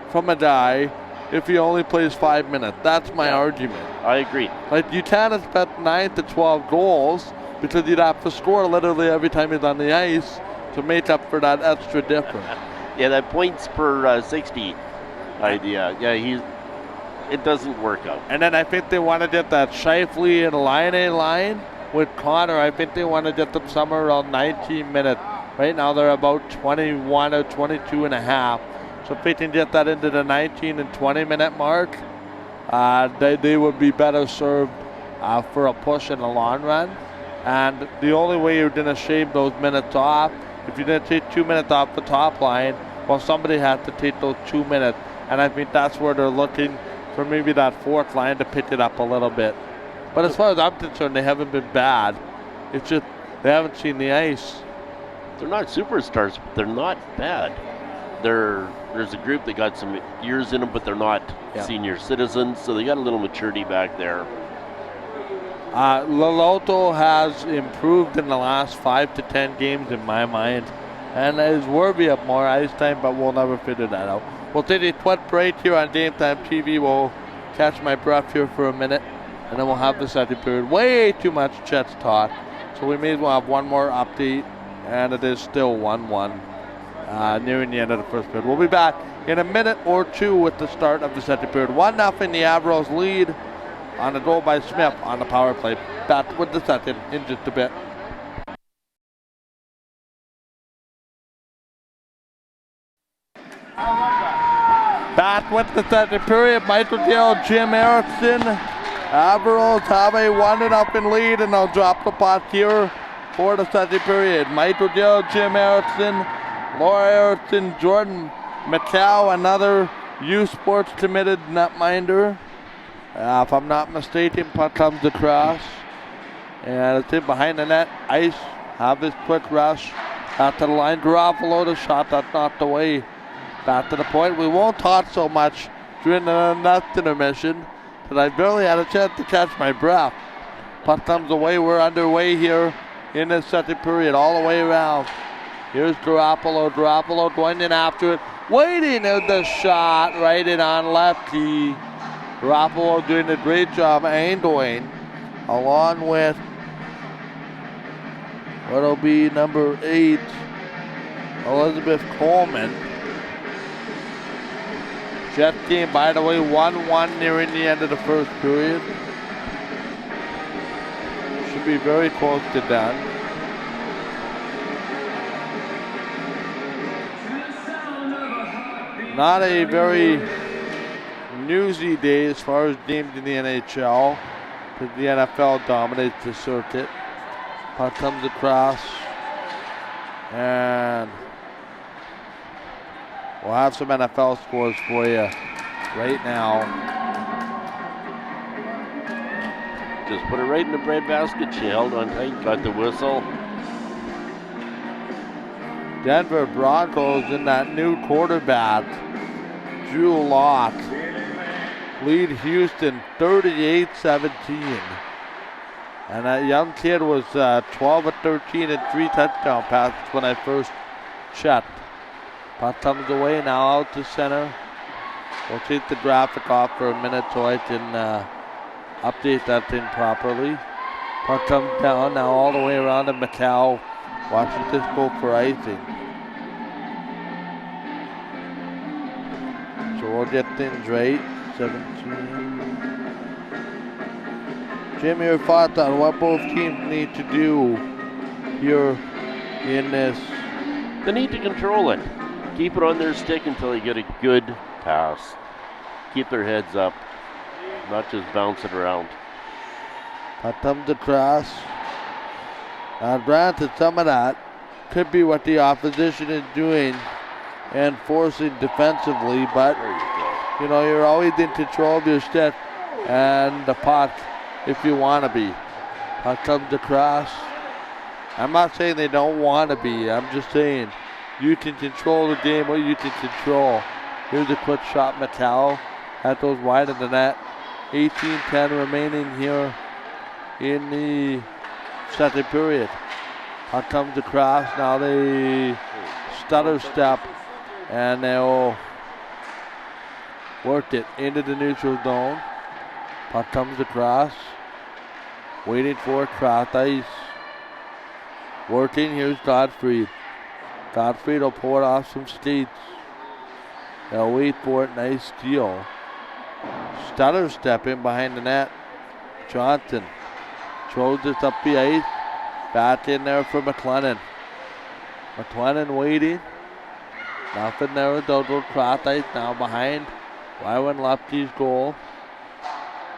from a guy if he only plays 5 minutes? That's my argument. I agree. Like, you can't expect 9 to 12 goals because you'd have to score literally every time he's on the ice to make up for that extra difference. Yeah, that points per 60 idea. Yeah, it doesn't work out. And then I think they want to get that Scheifele and line with Connor. I think they want to get them somewhere around 19 minutes. Right now they're about 21 or 22 and a half. So if they can get that into the 19 and 20 minute mark, they would be better served for a push in the long run. And the only way you're going to shave those minutes off, if you're going to take 2 minutes off the top line, well, somebody has to take those 2 minutes. And I think that's where they're looking for maybe that fourth line to pick it up a little bit. But as far as I'm concerned, they haven't been bad. It's just they haven't seen the ice. They're not superstars, but they're not bad. There's a group that got some years in them, but they're not senior citizens, so they got a little maturity back there. Laloto has improved in the last 5 to 10 games in my mind, and is worthy of more ice time, but we'll never figure that out. We'll take a quick break here on Game Time TV. We'll catch my breath here for a minute, and then we'll have the second period. Way too much Jets talk, so we may as well have one more update, and it is still 1-1 nearing the end of the first period. We'll be back in a minute or two with the start of the second period. 1-0, the Avros lead on a goal by Smith on the power play. Back with the second in just a bit. Back with the second period. Michael Gill, Jim Erickson. Avros have a 1-0 lead, and they'll drop the puck here for the second period. Michael Gill, Jim Erickson, Laura Erickson, Jordan McCow, another U Sports committed netminder. If I'm not mistaken, puck comes across. And it's in behind the net. Ice have this quick rush out to the line. Garofalo, the shot that's knocked away. Back to the point. We won't talk so much during the next intermission because I barely had a chance to catch my breath. Puck comes away. We're underway here in the second period, all the way around. Here's Garofalo. Garofalo going in after it. Waiting at the shot. Right in on lefty. Garofalo doing a great job angling along with what'll be number 8, Elizabeth Coleman. Jet game, by the way, 1-1 nearing the end of the first period. Should be very close to done. Not a very newsy day as far as games in the NHL, because the NFL dominates the circuit. Puck comes across, and we'll have some NFL scores for you right now. Just put it right in the breadbasket. She held on tight, got the whistle. Denver Broncos in that new quarterback, Drew Lock, lead Houston 38-17. And that young kid was 12 of 13 and 3 touchdown passes when I first checked. Puck comes away now out to center. We'll take the graphic off for a minute so I can update that thing properly. Puck comes down now all the way around to McCow. Watching this go for icing. So we'll get things right. 17. Jim, your thoughts on what both teams need to do here in this? They need to control it. Keep it on their stick until they get a good pass. Keep their heads up, not just bounce it around. Puck comes across. Now granted, some of that could be what the opposition is doing and forcing defensively, but you know, you're always in control of your stick and the puck if you want to be. Puck comes across. I'm not saying they don't want to be. I'm just saying you can control the game what you can control. Here's a quick shot, Mattel. That goes wide of the net. 18-10 remaining here in the second period. Puck comes across. Now they stutter step and they'll work it into the neutral zone. Puck comes across. Waiting for it, cross ice. Working, here's Godfrey. Godfrey will pour it off some skates. They'll wait for it, nice steal. Stutter step in behind the net. Johnson throws this up the ice. Back in there for McLennan. McLennan waiting. Nothing there, they'll go cross ice now behind Wywan Lepke's goal.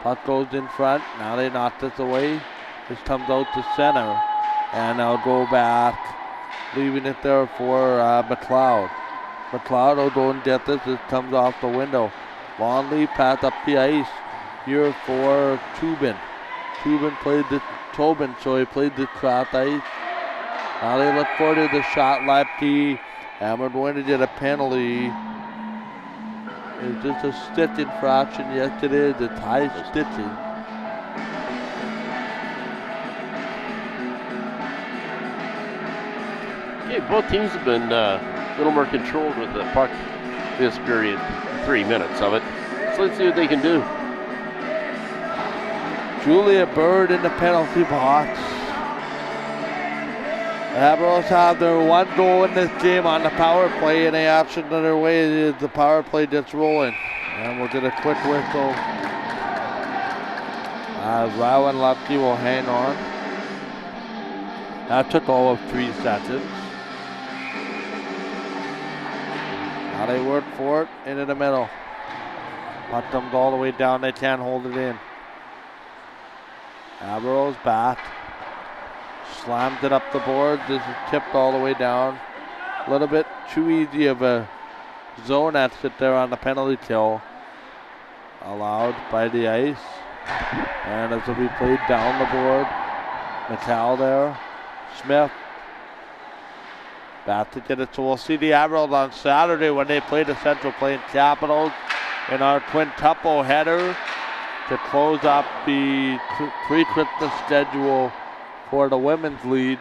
Puck goes in front. Now they knock this away. This comes out to center. And they'll go back, leaving it there for McLeod. McLeod will go and get this. This comes off the window. Long lead pass up the ice here for Tobin. Tobin played the Tobin, so he played the cross ice. Now they look for the shot. Lepke, and we're going to get a penalty. Is this a stick infraction? Yes, it is. It's high stitching. Okay, both teams have been a little more controlled with the puck this period, 3 minutes of it. So let's see what they can do. Julia Bird in the penalty box. The Avros have their one goal in this game on the power play, and the option on their way is the power play that's rolling. And we'll get a quick whistle as Rylan Lepke will hang on. That took all of 3 seconds. Now they work for it into the middle. Puck comes all the way down, they can't hold it in. Avros back. Slams it up the board. This is tipped all the way down. A little bit too easy of a zone exit there on the penalty kill. Allowed by the ice. And this will be played down the board. Mattel there. Smith. Back to get it. So we'll see the Avros on Saturday when they play the Central Plains Capitals in our quintuple header to close up the pre-Christmas schedule for the women's league.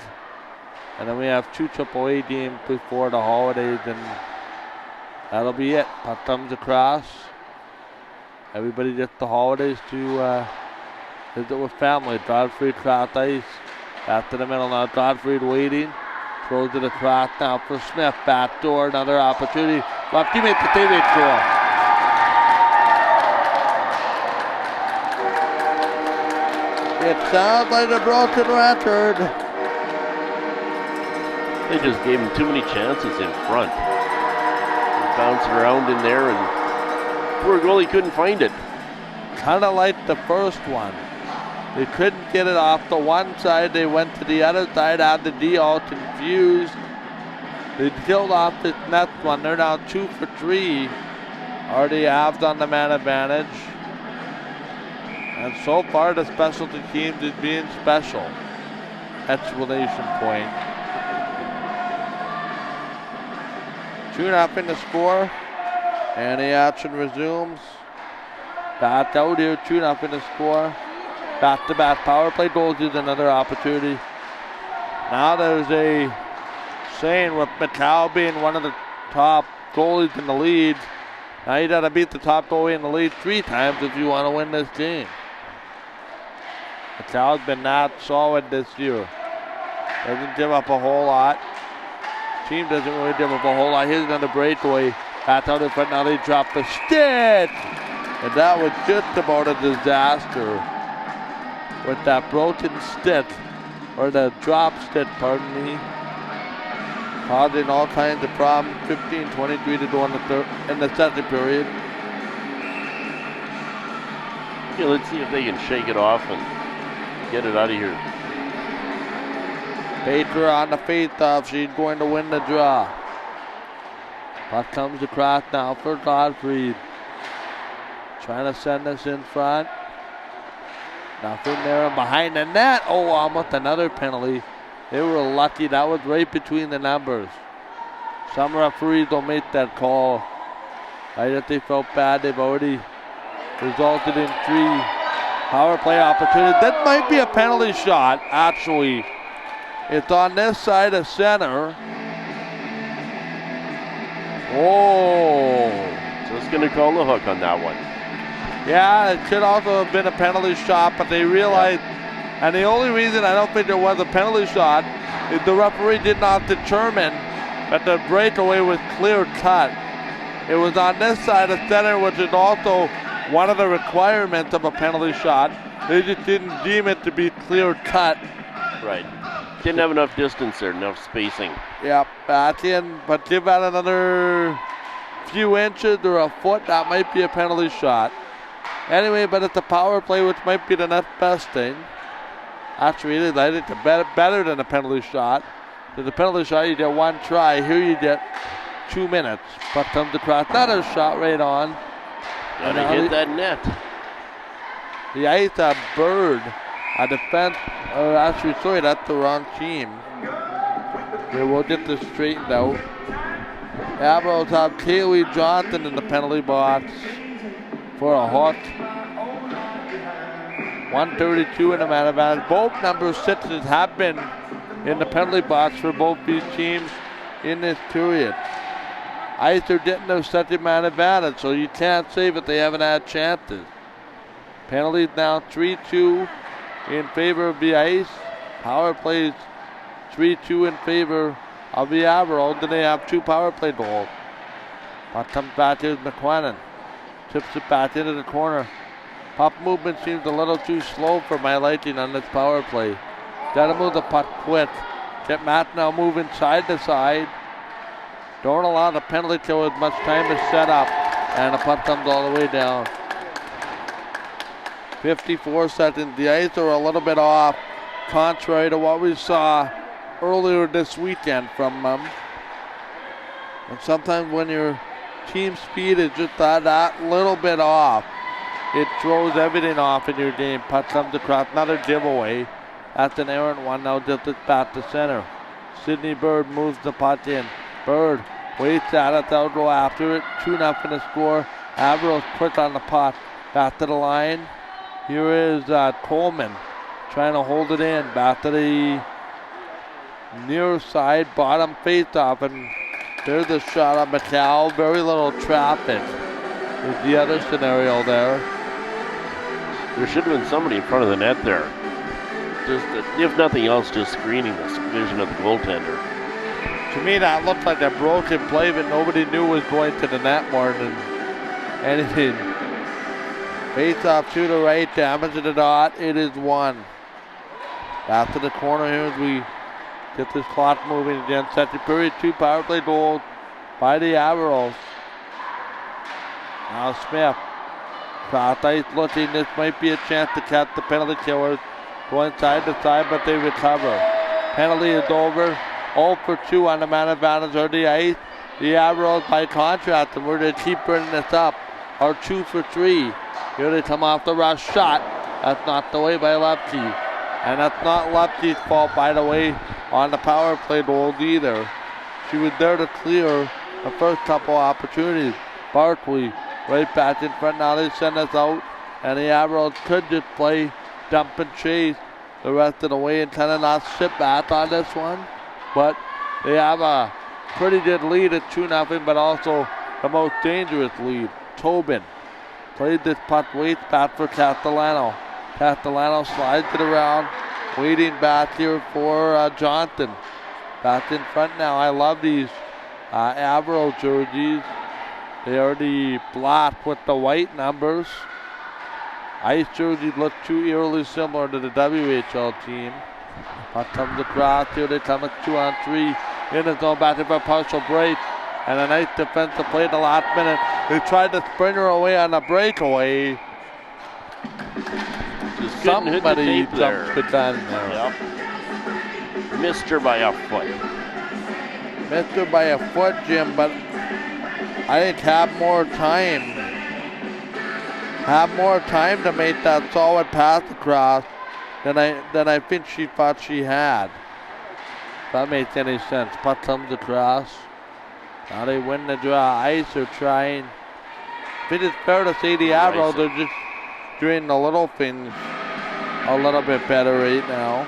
And then we have 2 AAA games before the holidays, and that'll be it. Puck comes across. Everybody gets the holidays to visit with family. Godfrey cross ice. Back to the middle now. Godfrey waiting. Throws it across now for Smith. Back door, another opportunity. Lepke makes the save score. It sounds like a broken record. They just gave him too many chances in front. Bouncing around in there, and poor goalie couldn't find it. Kind of like the first one. They couldn't get it off the one side. They went to the other side, had the D all confused. They killed off this next one. They're now 2 for 3. Already Avs on the man advantage. And so far, the specialty teams is being special. Exclamation point. 2-0 to score. And the action resumes. Back out here, 2-0 to score. Back-to-back power play goals is another opportunity. Now there's a saying with Mattel being one of the top goalies in the league. Now you got to beat the top goalie in the league 3 times if you want to win this game. Mattel's been not solid this year. Doesn't give up a whole lot. Team doesn't really give up a whole lot. Here's another breakaway. That's out in front. Now they drop the stick. And that was just about a disaster with that broken stick, or the drop stick, pardon me. Causing all kinds of problems. 15-23 to go in the second period. Yeah, let's see if they can shake it off and get it out of here. Baker on the face-off. She's going to win the draw. Puck comes across now for Godfrey. Trying to send this in front. Nothing there and behind the net. Oh, almost another penalty. They were lucky. That was right between the numbers. Some referees don't make that call. Right, if they felt bad, they've already resulted in 3 power play opportunities. That might be a penalty shot, actually. It's on this side of center. Oh. Just going to call the hook on that one. Yeah, it could also have been a penalty shot, but they realized, and the only reason I don't think there was a penalty shot is the referee did not determine that the breakaway was clear cut. It was on this side of center, which is also one of the requirements of a penalty shot. They just didn't deem it to be clear cut. Right. Didn't have enough distance there, enough spacing. Yep, back in, but give that another few inches or a foot, that might be a penalty shot. Anyway, but it's a power play, which might be the next best thing. Actually, it is. I think it's better than a penalty shot. With a penalty shot, you get 1 try. Here you get 2 minutes. Puck comes across. Another shot right on. Gotta hit that net. The ice, a Bird. A defense. Actually, sorry, that's the wrong team. We will get this straightened out. Avros have Kaylee Johnson in the penalty box for a hook. 132 in the man advantage. Both number 6s have been in the penalty box for both these teams in this period. Ice are getting their second man advantage, so you can't say that they haven't had chances. Penalties now 3-2 in favor of the Ice. Power plays 3-2 in favor of the Avros. Then they have 2 power play goals. Puck comes back to McQuennan. Tips it back into the corner. Puck movement seems a little too slow for my liking on this power play. Gotta move the puck quick. Get Matt now moving side to side. Don't allow the penalty kill as much time to set up. And the puck comes all the way down. 54 seconds. The Ice are a little bit off, contrary to what we saw earlier this weekend from them. And sometimes when your team speed is just that little bit off, it throws everything off in your game. Puck comes across, another giveaway. That's an errant one, now just it's back to center. Sydney Bird moves the puck in. Bird waits at it, they'll go after it. 2-0 in the score. Avros quick on the puck. Back to the line. Here is Coleman trying to hold it in. Back to the near side, bottom face-off, and there's a shot on McCall. Very little traffic is the other scenario there. There should have been somebody in front of the net there. Just, if nothing else, just screening the vision of the goaltender. To me, that looked like a broken play, but nobody knew was going to the net more than anything. Face-off to the right, damage to the dot. It is 1. Back to the corner here as we get this clock moving again. Second period, 2 power play goals by the Avros. Now Smith. Cross ice looking. This might be a chance to catch the penalty killers. Going side to side, but they recover. Penalty is over. 0 for 2 on the man advantage or the Ice. The Avros, by contrast, and we're going to keep bringing this up, are 2 for 3. Here they come off the rush shot. That's knocked away by Lepke. And that's not Lepke's fault, by the way, on the power play goals either. She was there to clear the first couple opportunities. Barkley right back in front. Now they send us out. And the Avros could just play dump and chase the rest of the way and kind of not sit back on this one. But they have a pretty good lead at 2-0, but also the most dangerous lead. Tobin played this puck, waits back for Castellano. Castellano slides it around, waiting back here for Johnson. Back in front now. I love these Avro jerseys. They are the black with the white numbers. Ice jerseys look too eerily similar to the WHL team. Puck comes across here. They come at 2-on-3 in the zone, back for a partial break. And a nice defensive play at the last minute. They tried to sprint her away on a breakaway. Just couldn't hit the tape there. Jumped the gun there. Yep. Missed her by a foot. Missed her by a foot, Jim, but I think have more time. Have more time to make that solid pass across than I think she thought she had. If that makes any sense. Puck comes across. Now they win the draw. Ice are trying. I think it's fair to say the Avros are just doing the little things a little bit better right now.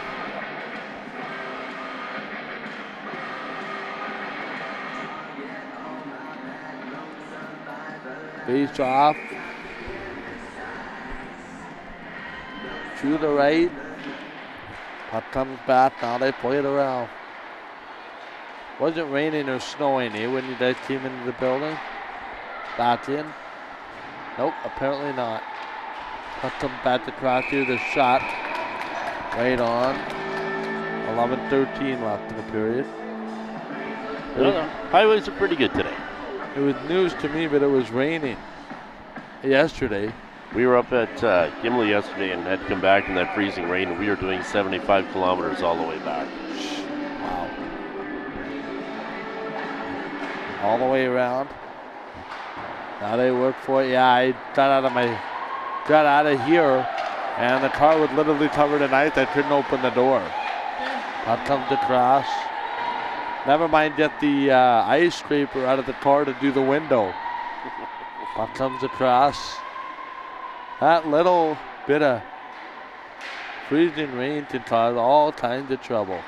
Face off. To the right. Puck comes back. Now they play it around. Wasn't raining or snowing when you guys came into the building? Back in? Nope, apparently not. Puck comes back across here. The shot right on. 11:13 left in the period. The highways are pretty good today. It was news to me, but it was raining yesterday. We were up at Gimli yesterday and had to come back in that freezing rain, and we were doing 75 kilometers all the way back. Wow. All the way around. Now they work for it. Yeah, I got out of here, and the car was literally covered in ice. I couldn't open the door. Puck comes across. Never mind, get the ice scraper out of the car to do the window. Puck comes across. That little bit of freezing rain can cause all kinds of trouble.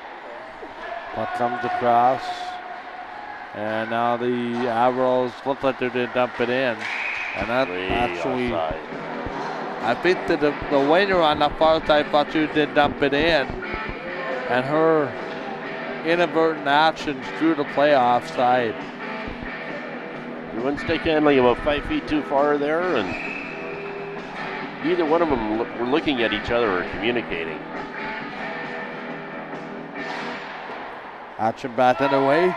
Puck comes across. And now the Avros look like they're going to dump it in. And that actually, outside. I think that the winger on the far side thought she did dump it in. And her inadvertent actions drew the play offside. One stick handling about 5 feet too far there, and neither one of them were looking at each other or communicating. Action back underway.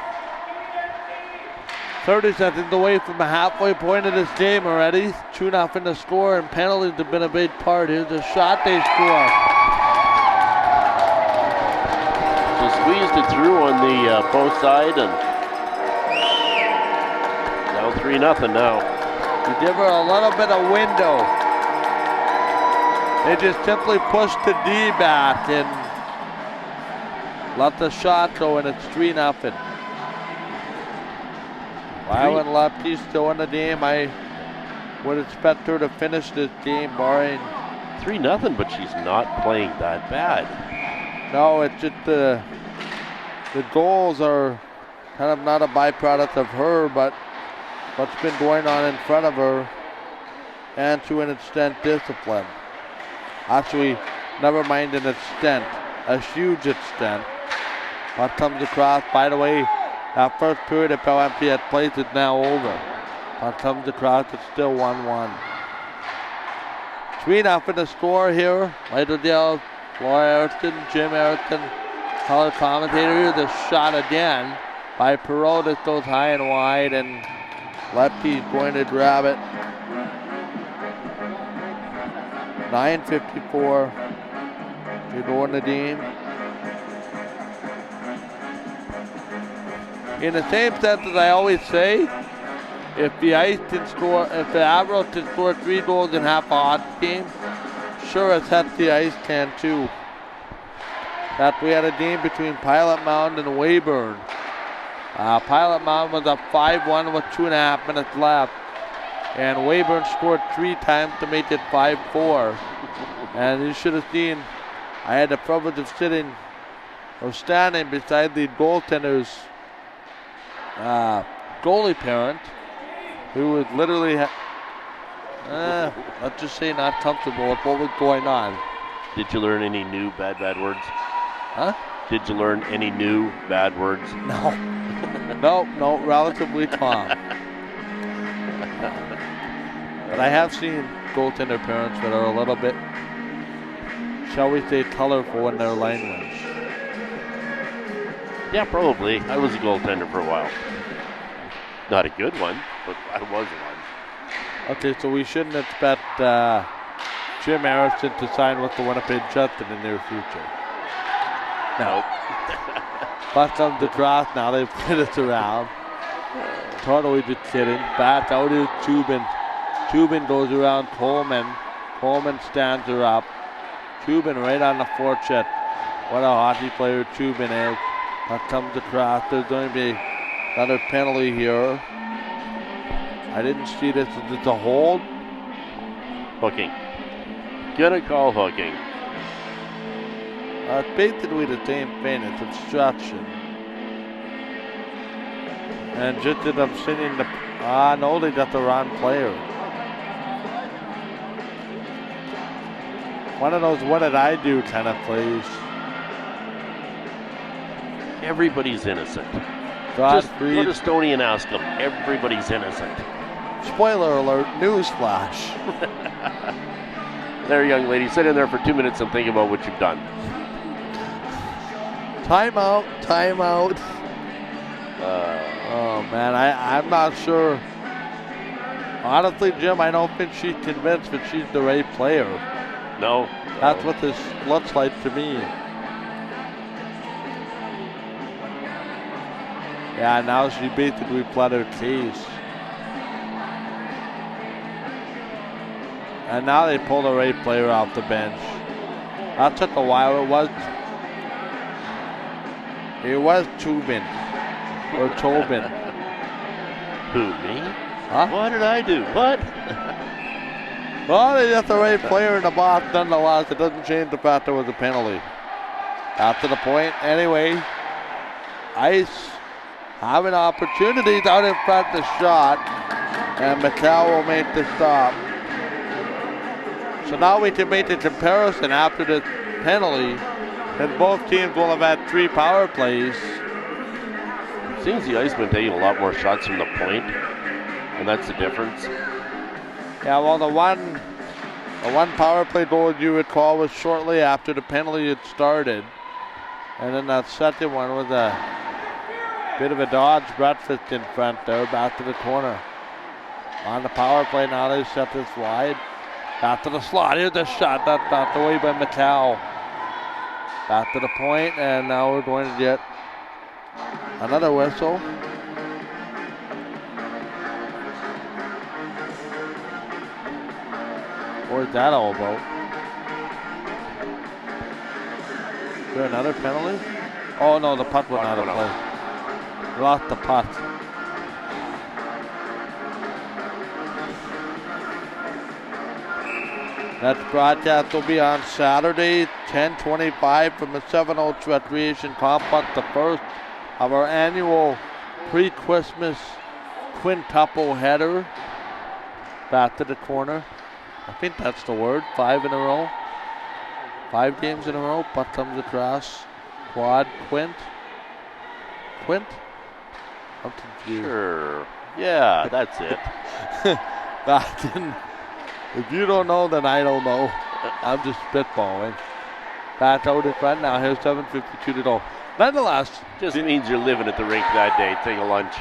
30 seconds away from the halfway point of this game already. 2-0 to score, and penalties have been a big part. Here's the shot they score. So squeezed it through on the post side, and now 3-0 now. You give her a little bit of window. They just simply push the D back and let the shot go, and it's 3-0. Why when Lepke's still in the game, I would expect her to finish this game barring 3-0, but she's not playing that bad. No, it's just the goals are kind of not a byproduct of her, but what's been going on in front of her, and to an extent discipline. Actually, never mind an extent, a huge extent. What comes across, by the way, that first period of LMP at place is now over. What comes across, it's still 1-1. 3-0 to score here. Lighterdale, Laura Erickson, Jim Erickson, color commentator here. The shot again by Perot that goes high and wide, and Lepke's going to grab it. 9:54 to go in the game. In the same sense as I always say, if the Avros can score 3 goals in half a hockey game, sure as heck the Ice can too. That we had a game between Pilot Mound and Weyburn. Pilot Mound was up 5-1 with 2.5 minutes left. And Weyburn scored 3 times to make it 5-4. And you should have seen, I had the privilege of standing beside the goaltender's goalie parent, who was literally, let's just say not comfortable with what was going on. Did you learn any new bad words? Huh? Did you learn any new bad words? No. no, relatively calm. But I have seen goaltender parents that are a little bit, shall we say, colorful when their line wins. Yeah, probably. I was a goaltender for a while. Not a good one, but I was one. Okay, so we shouldn't expect Jim Harrison to sign with the Winnipeg Jets in the near future. No. But comes the draft now. They've played it around. Totally just kidding. Back out is Tubin. Tubin goes around Coleman. Coleman stands her up. Tubin right on the forecheck. What a hockey player Tubin is. Here comes the draft. There's going to be another penalty here. I didn't see this. Is it a hold? Hooking. Gonna call hooking. It's basically the same thing. It's obstruction. And just as I'm sitting the... no, they got the wrong player. One of those what did I do kind of plays. Everybody's innocent. Just go to Stoney and ask them. Everybody's innocent. Spoiler alert, newsflash. There, young lady, sit in there for 2 minutes and think about what you've done. Timeout. Oh, man, I'm not sure. Honestly, Jim, I don't think she's convinced that she's the right player. No. That's what this looks like to me. Yeah, now she basically pled her case. And now they pull the right player off the bench. That took a while. It was Tubin. Or Tobin. Who, me? Huh? What did I do? What? Well, they got the right player in the box nonetheless. It doesn't change the fact there was a penalty. After the point, anyway. Ice having opportunities out in front of the shot. And McCall will make the stop. So now we can make the comparison after the penalty. And both teams will have had 3 power plays. Seems the Icemen taking a lot more shots from the point. And that's the difference. Yeah, well, the one power play goal you would call was shortly after the penalty had started. And then that second one was a bit of a dodge breakfast in front there, back to the corner. On the power play now, they set this wide. Back to the slot, here's the shot, that's knocked away by McCall. Back to the point, and now we're going to get another whistle. What's that all about? Is there another penalty? Oh no, the puck went out of play. Lost the puck. That broadcast will be on Saturday, 10:25 from the Seven Oaks Recreation Complex, the first of our annual pre-Christmas quintuple header. Back to the corner. I think that's the word. 5 in a row. 5 games in a row. Puck comes across. Quad, quint. Quint? I'm confused. Sure. Yeah, that's it. That didn't. If you don't know, then I don't know. I'm just spitballing. Back out in front now. Here's 7:52 to go. Nonetheless, Just means you're living at the rink that day. Take a lunch.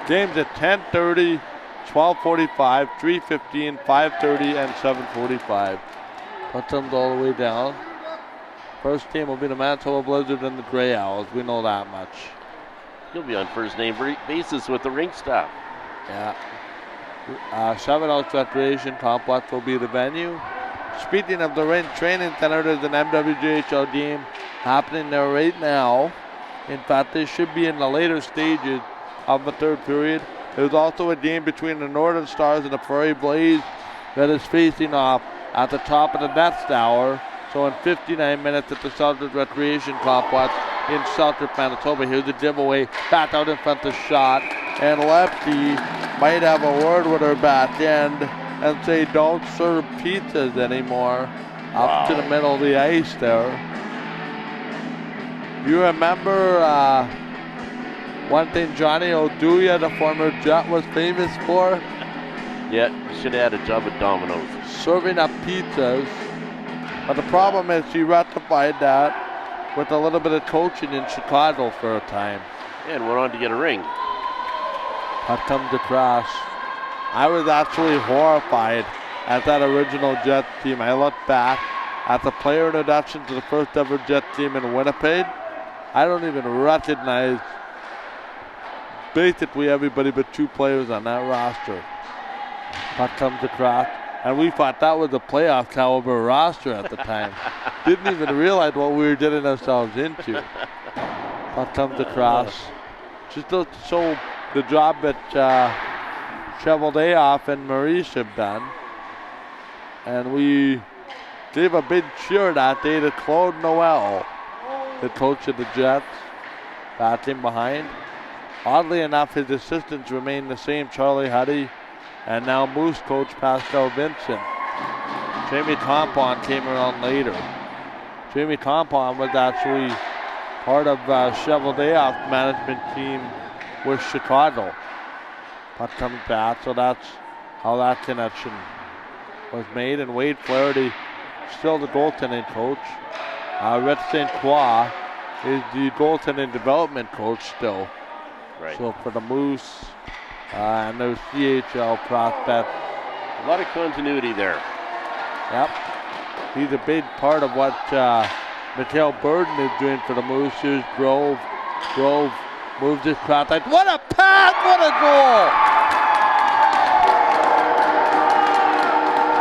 games at 10:30, 12:45, 3:15, 5:30, and 7:45. Put them all the way down. First team will be the Manitoba Blizzard and the Grey Owls. We know that much. You'll be on first name basis with the rink staff. Yeah. Seven Oaks Recreation Complex will be the venue. Speaking of the rink training center, there's an MWJHL game happening there right now. In fact, they should be in the later stages of the third period. There's also a game between the Northern Stars and the Prairie Blaze that is facing off at the top of the next hour. So in 59 minutes at the Southern Recreation Complex in Southern Manitoba. Here's the giveaway. Back out in front of the shot. And Lefty might have a word with her back end and say don't serve pizzas anymore. up to the middle of the ice there. You remember one thing Johnny Oduya, the former Jet, was famous for? Yeah, should have had a job at Domino's. Serving up pizzas. But the problem is he rectified that with a little bit of coaching in Chicago for a time. And went on to get a ring. Puck comes across. I was actually horrified at that original Jet team. I look back at the player introduction to the first ever Jet team in Winnipeg. I don't even recognize basically everybody but 2 players on that roster. Puck comes across, and we thought that was a playoff caliber roster at the time. Didn't even realize what we were getting ourselves into. Puck comes across. Just to show the job that Cheveldayoff and Maurice have done. And we gave a big cheer that day to Claude Noel, the coach of the Jets, batting behind. Oddly enough, his assistants remain the same, Charlie Huddy, and now Moose coach Pascal Vincent. Jamie Compon came around later. Jamie Compon was actually part of Cheveldayoff's management team with Chicago. Puck comes back, so that's how that connection was made. And Wade Flaherty, still the goaltending coach. Rich St. Croix is the goaltending development coach still. Right. So for the Moose and their CHL prospect. A lot of continuity there. Yep. He's a big part of what Mikhail Burden is doing for the Moose. Here's Grove. Grove moves his cross. What a pass! What a goal!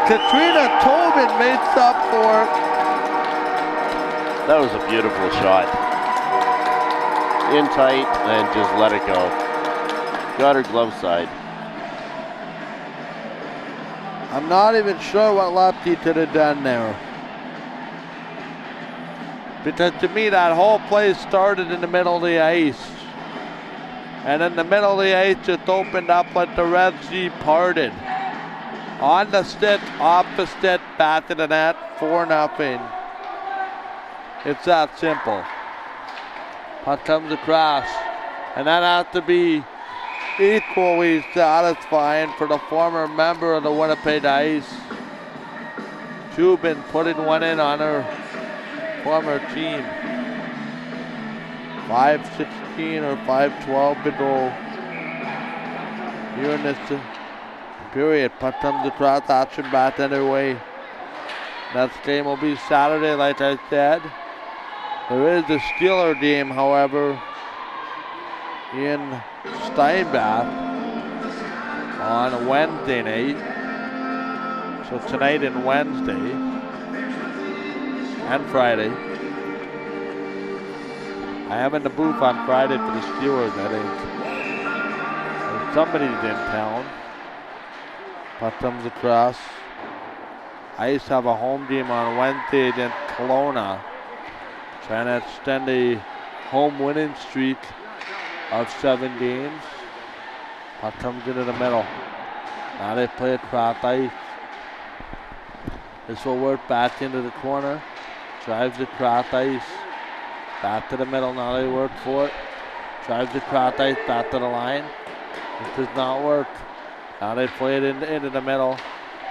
Katrina Tobin makes up for it. That was a beautiful shot. In tight and just let it go. Got her glove side. I'm not even sure what Lefty could have done there. Because to me, that whole play started in the middle of the ice. And in the middle of the ice just opened up like the Red Sea parted. On the stick, off the stick, back to the net, 4-0. It's that simple. Puck comes across. And that has to be equally satisfying for the former member of the Winnipeg Ice. Tubin putting one in on her former team. 5:16 or 5:12 to go here in this period. Puck comes across, action back underway. Next game will be Saturday, like I said. There is a Steeler game, however, in Steinbach on Wednesday night. So tonight and Wednesday and Friday. I am in the booth on Friday for the Steelers, I think. And somebody's in town. Puck comes across. Ice have a home game on Wednesday against Kelowna, trying to extend a home winning streak of 7 games. Puck comes into the middle. Now they play across ice. This will work back into the corner. Drives across ice. Back to the middle. Now they work for it. Drives across ice. Back to the line. This does not work. Now they play it into the middle.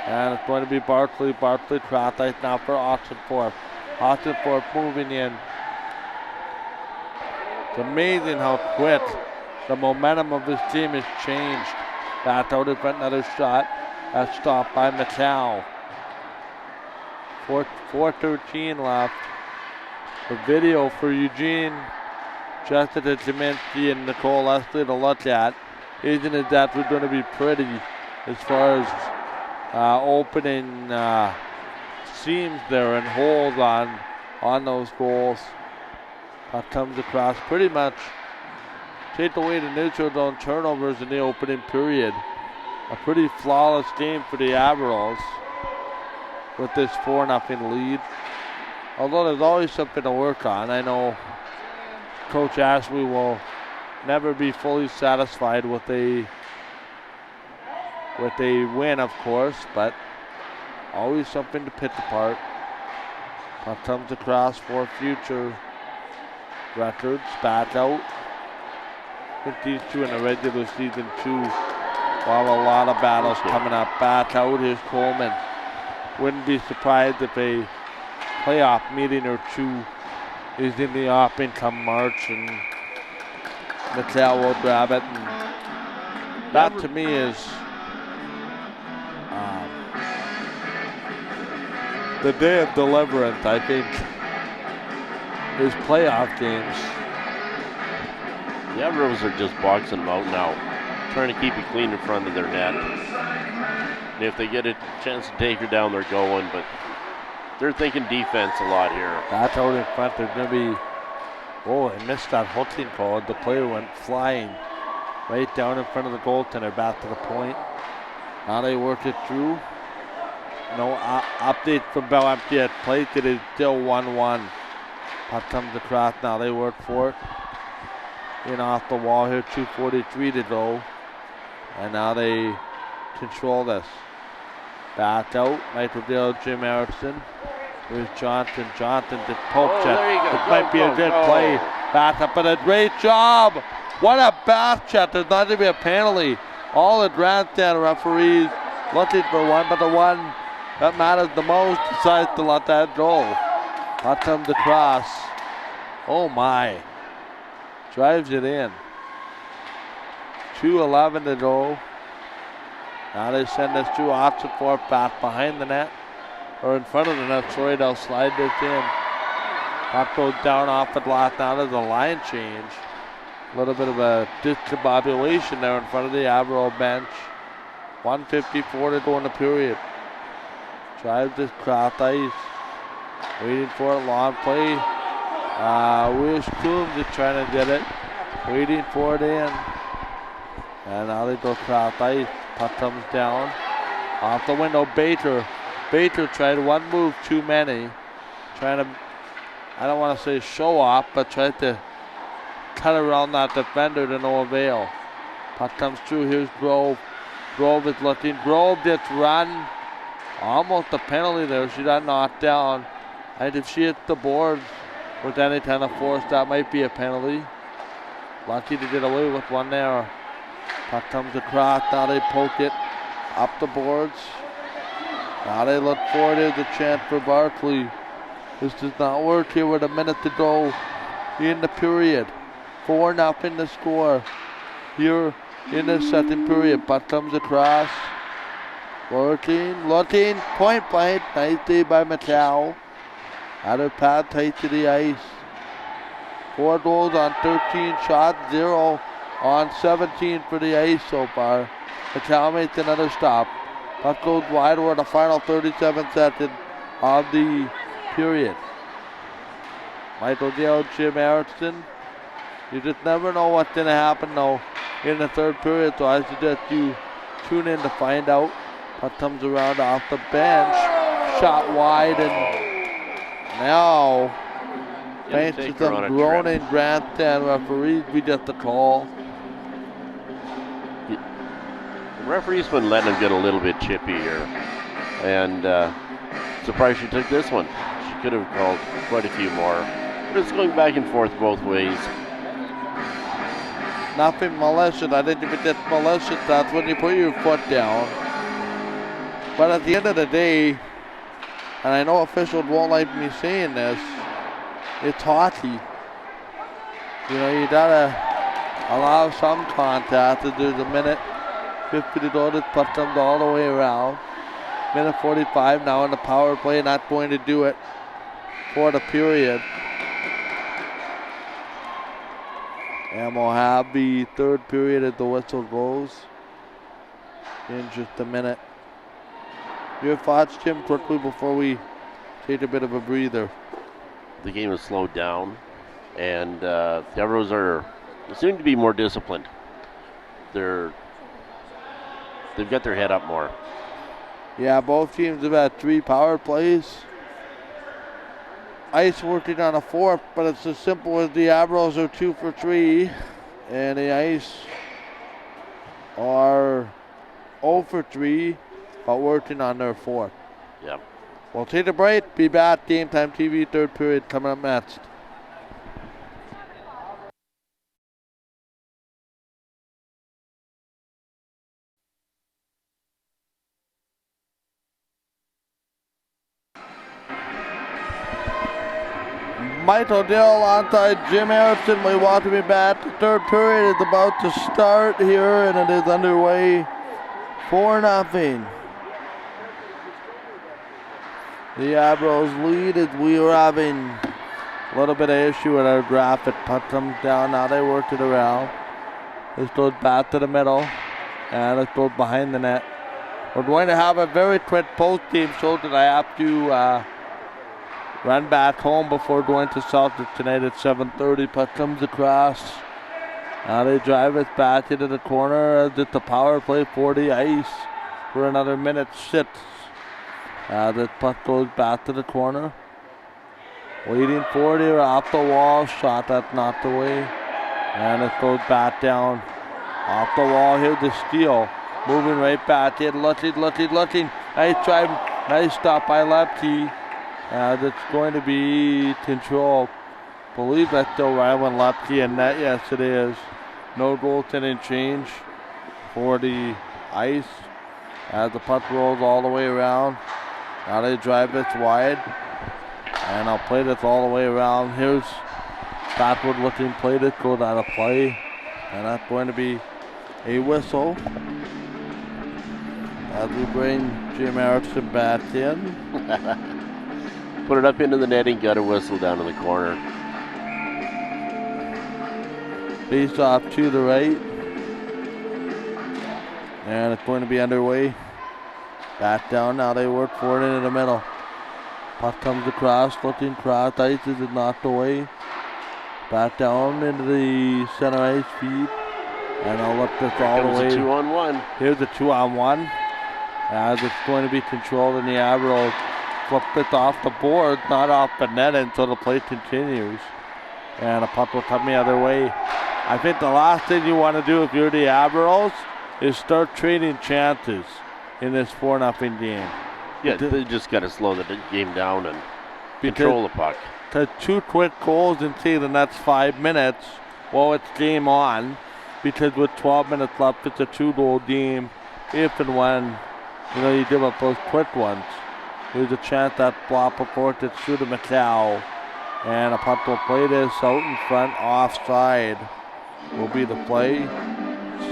And it's going to be Barkley. Barkley cross ice now for Oxenthorpe. Oxenthorpe moving in. It's amazing how quick the momentum of this team has changed. Back out in front, another shot. That's stopped by McCall. 4:13 left. The video for Eugene, Jessica Kaminsky, and Nicole Leslie to look at isn't exactly going to be pretty as far as opening seams there and holes on those goals. That comes across pretty much. Take away the neutral zone turnovers in the opening period. A pretty flawless game for the Avros with this 4-0 lead. Although there's always something to work on. I know Coach Ashley will never be fully satisfied with a win, of course, but always something to pick apart. Puck comes across for future records. Back out. I think these two in the regular season too. While a lot of battles coming up. Back out. Here's Coleman. Wouldn't be surprised if a playoff meeting or two is in the offing come March, and McLeod will grab it. And that to me is the day of deliverance, I think, is playoff games. The Avros are just boxing them out now, trying to keep it clean in front of their net. And if they get a chance to take her down, they're going, but they're thinking defense a lot here. That's out in front. They're going to be, oh, they missed that hooking call. The player went flying right down in front of the goaltender, back to the point. Now they work it through. No update from Bell Empty at plate. It is still 1-1. Puck comes across now. They work for it. In off the wall here, 2:43 to go. And now they control this. Back out. Michael Jim Erickson. Here's Johnson. Johnson just pokes it. It might be a good play. Back up, but a great job. What a back check. There's not going to be a penalty. All the grandstand referees looking for one, but the one that matters the most decides to let that go. Puck comes across. Oh my. Drives it in. 2:11 to go. Now they send this through option for back behind the net. Or in front of the net. Sorry, they'll slide this in. Puck goes down off the glass. Now there's a line change. A little bit of a discombobulation there in front of the Avro bench. 1:54 to go in the period. Drives this cross ice. Waiting for a long play. Wish Coombs is trying to get it. Waiting for it in. And now they go cross ice. Puck comes down. Off the window, Baker. Baker tried one move too many. Trying to, I don't want to say show off, but tried to cut around that defender to no avail. Puck comes through. Here's Grove. Grove is looking. Grove gets run. Almost a penalty there. She got knocked down. And if she hits the board with any kind of force, that might be a penalty. Lucky to get away with one there. Puck comes across. Now they poke it up the boards. Now they look for it. There's a chance for Barkley. This does not work here with a minute to go in the period. 4-0 to score here in the second period. Puck comes across. Working, looking, point blank. Nice day by Mattel. Out of pad tight to the ice. 4 goals on 13 shots, 0 on 17 for the ice so far. Mattel makes another stop. Puck goes wide. We're in the final 37 seconds of the period. Michael Dale, Jim Erickson. You just never know what's going to happen though in the third period, so I suggest you tune in to find out. Puck comes around off the bench. Shot wide, and now thanks to some groaning grandstand referees, we get the call. The referee's been letting him get a little bit chippy here, and surprised she took this one. She could have called quite a few more, but it's going back and forth both ways. Nothing malicious. I think if it gets malicious, that's when you put your foot down. But at the end of the day, and I know officials won't like me saying this, it's hockey. You know, you gotta allow some contact. There's a minute 50 to go. This puck comes all the way around. Minute 45 now in the power play. Not going to do it for the period. And we'll have the third period as the whistle goes in just a minute. Your thoughts, Jim, quickly before we take a bit of a breather? The game has slowed down, and the Avros seem to be more disciplined. They've got their head up more. Yeah, both teams have had 3 power plays. Ice working on a 4th, but it's as simple as the Avros are 2 for 3, and the Ice are 0 for 3, but working on their 4th. Yep. We'll take a break. Be back. Game Time TV, third period coming up next. Michael Dill onside Jim Harrison. We want to be back. The third period is about to start here, and it is underway 4-0. The Avros lead as we are having a little bit of issue with our graphic. Puck comes down. Now they work it around. This goes back to the middle, and it goes behind the net. We're going to have a very quick post-game show that I have to run back home before going to Celtics tonight at 7:30. Puck comes across. Now they drive it back into the corner as it's a power play for the Ice for another minute 6. The puck goes back to the corner. Waiting for it here off the wall. Shot that's knocked away. And it goes back down. Off the wall here, the steal. Moving right back in. Looking. Nice drive. Nice stop by Lepke. That's going to be control. Believe that's still Rylan Lepke in net. Yes, it is. No goaltending change for the Ice as the puck rolls all the way around. Now they drive this wide. And I'll play this all the way around. Here's backward looking play that goes out of play. And that's going to be a whistle as we bring Jim Erickson back in. Put it up into the netting, got a whistle down in the corner. Face off to the right. And it's going to be underway. Back down, now they work for it into the middle. Puck comes across, looking cross ice, is it knocked away. Back down into the center ice feed. And I'll look this all the way. Here's a 2-on-1. Here's a 2-on-1. As it's going to be controlled in the Avros. Flip it off the board, not off the net until the play continues. And the puck will come the other way. I think the last thing you want to do if you're the Avros is start trading chances in this 4-0 game. Yeah, they just got to slow the game down and control the puck. To 2 quick goals in say the next 5 minutes, well, it's game on. Because with 12 minutes left, it's a 2-goal game. If and when, you give up those quick ones. There's a chance that flop before to shoot a Macau. And a puck will play this out in front, offside will be the play.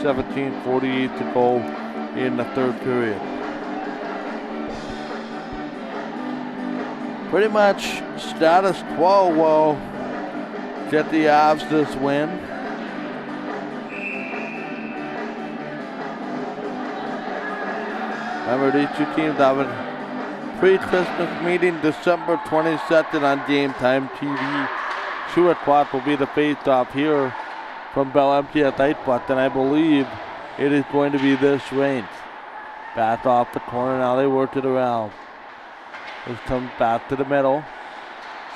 17:48 to go in the third period. Pretty much status quo will get the Avs this win. Remember, these two teams have a pre-Christmas meeting December 22nd on Game Time TV. 2 o'clock will be the face-off here from Bell Empty at Lightfoot, and I believe it is going to be this range. Back off the corner, now they work it around. This comes back to the middle.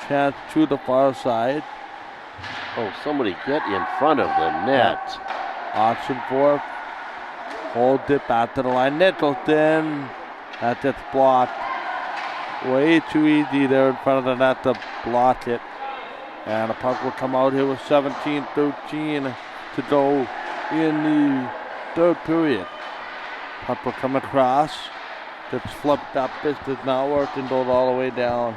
Chance to the far side. Oh, somebody get in front of the net. Auction for. Hold it back to the line. Nicholson. That gets blocked. Way too easy there in front of the net to block it. And the puck will come out here with 17:13 to go in the third period. Puck will come across. Gets flipped up. This does not work and goes all the way down.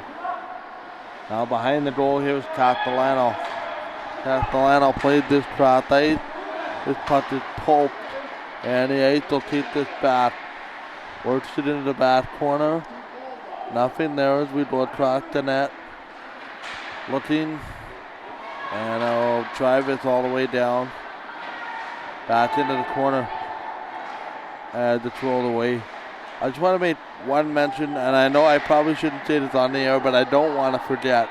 Now behind the goal here is Castellano. Castellano played this cross ice. This puck is pulped. And the Ice will take this back. Works it into the back corner. Nothing there as we go across the net. Looking. And I'll drive this all the way down. Back into the corner. As it's rolled away. I just want to make one mention, and I know I probably shouldn't say this on the air, but I don't want to forget.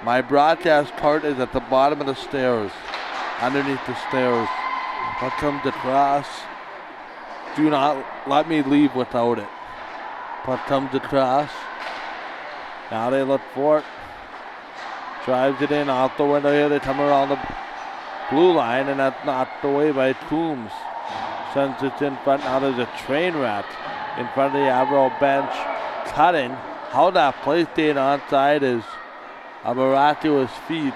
My broadcast cart is at the bottom of the stairs. Underneath the stairs. Puck comes across. Do not let me leave without it. Puck comes across. Now they look for it. Drives it in off the window here. They come around the blue line, and that's knocked away by Coombs. Sends it in front. Now there's a train wreck in front of the Avro bench. Cutting. how that play stayed onside is a miraculous feat.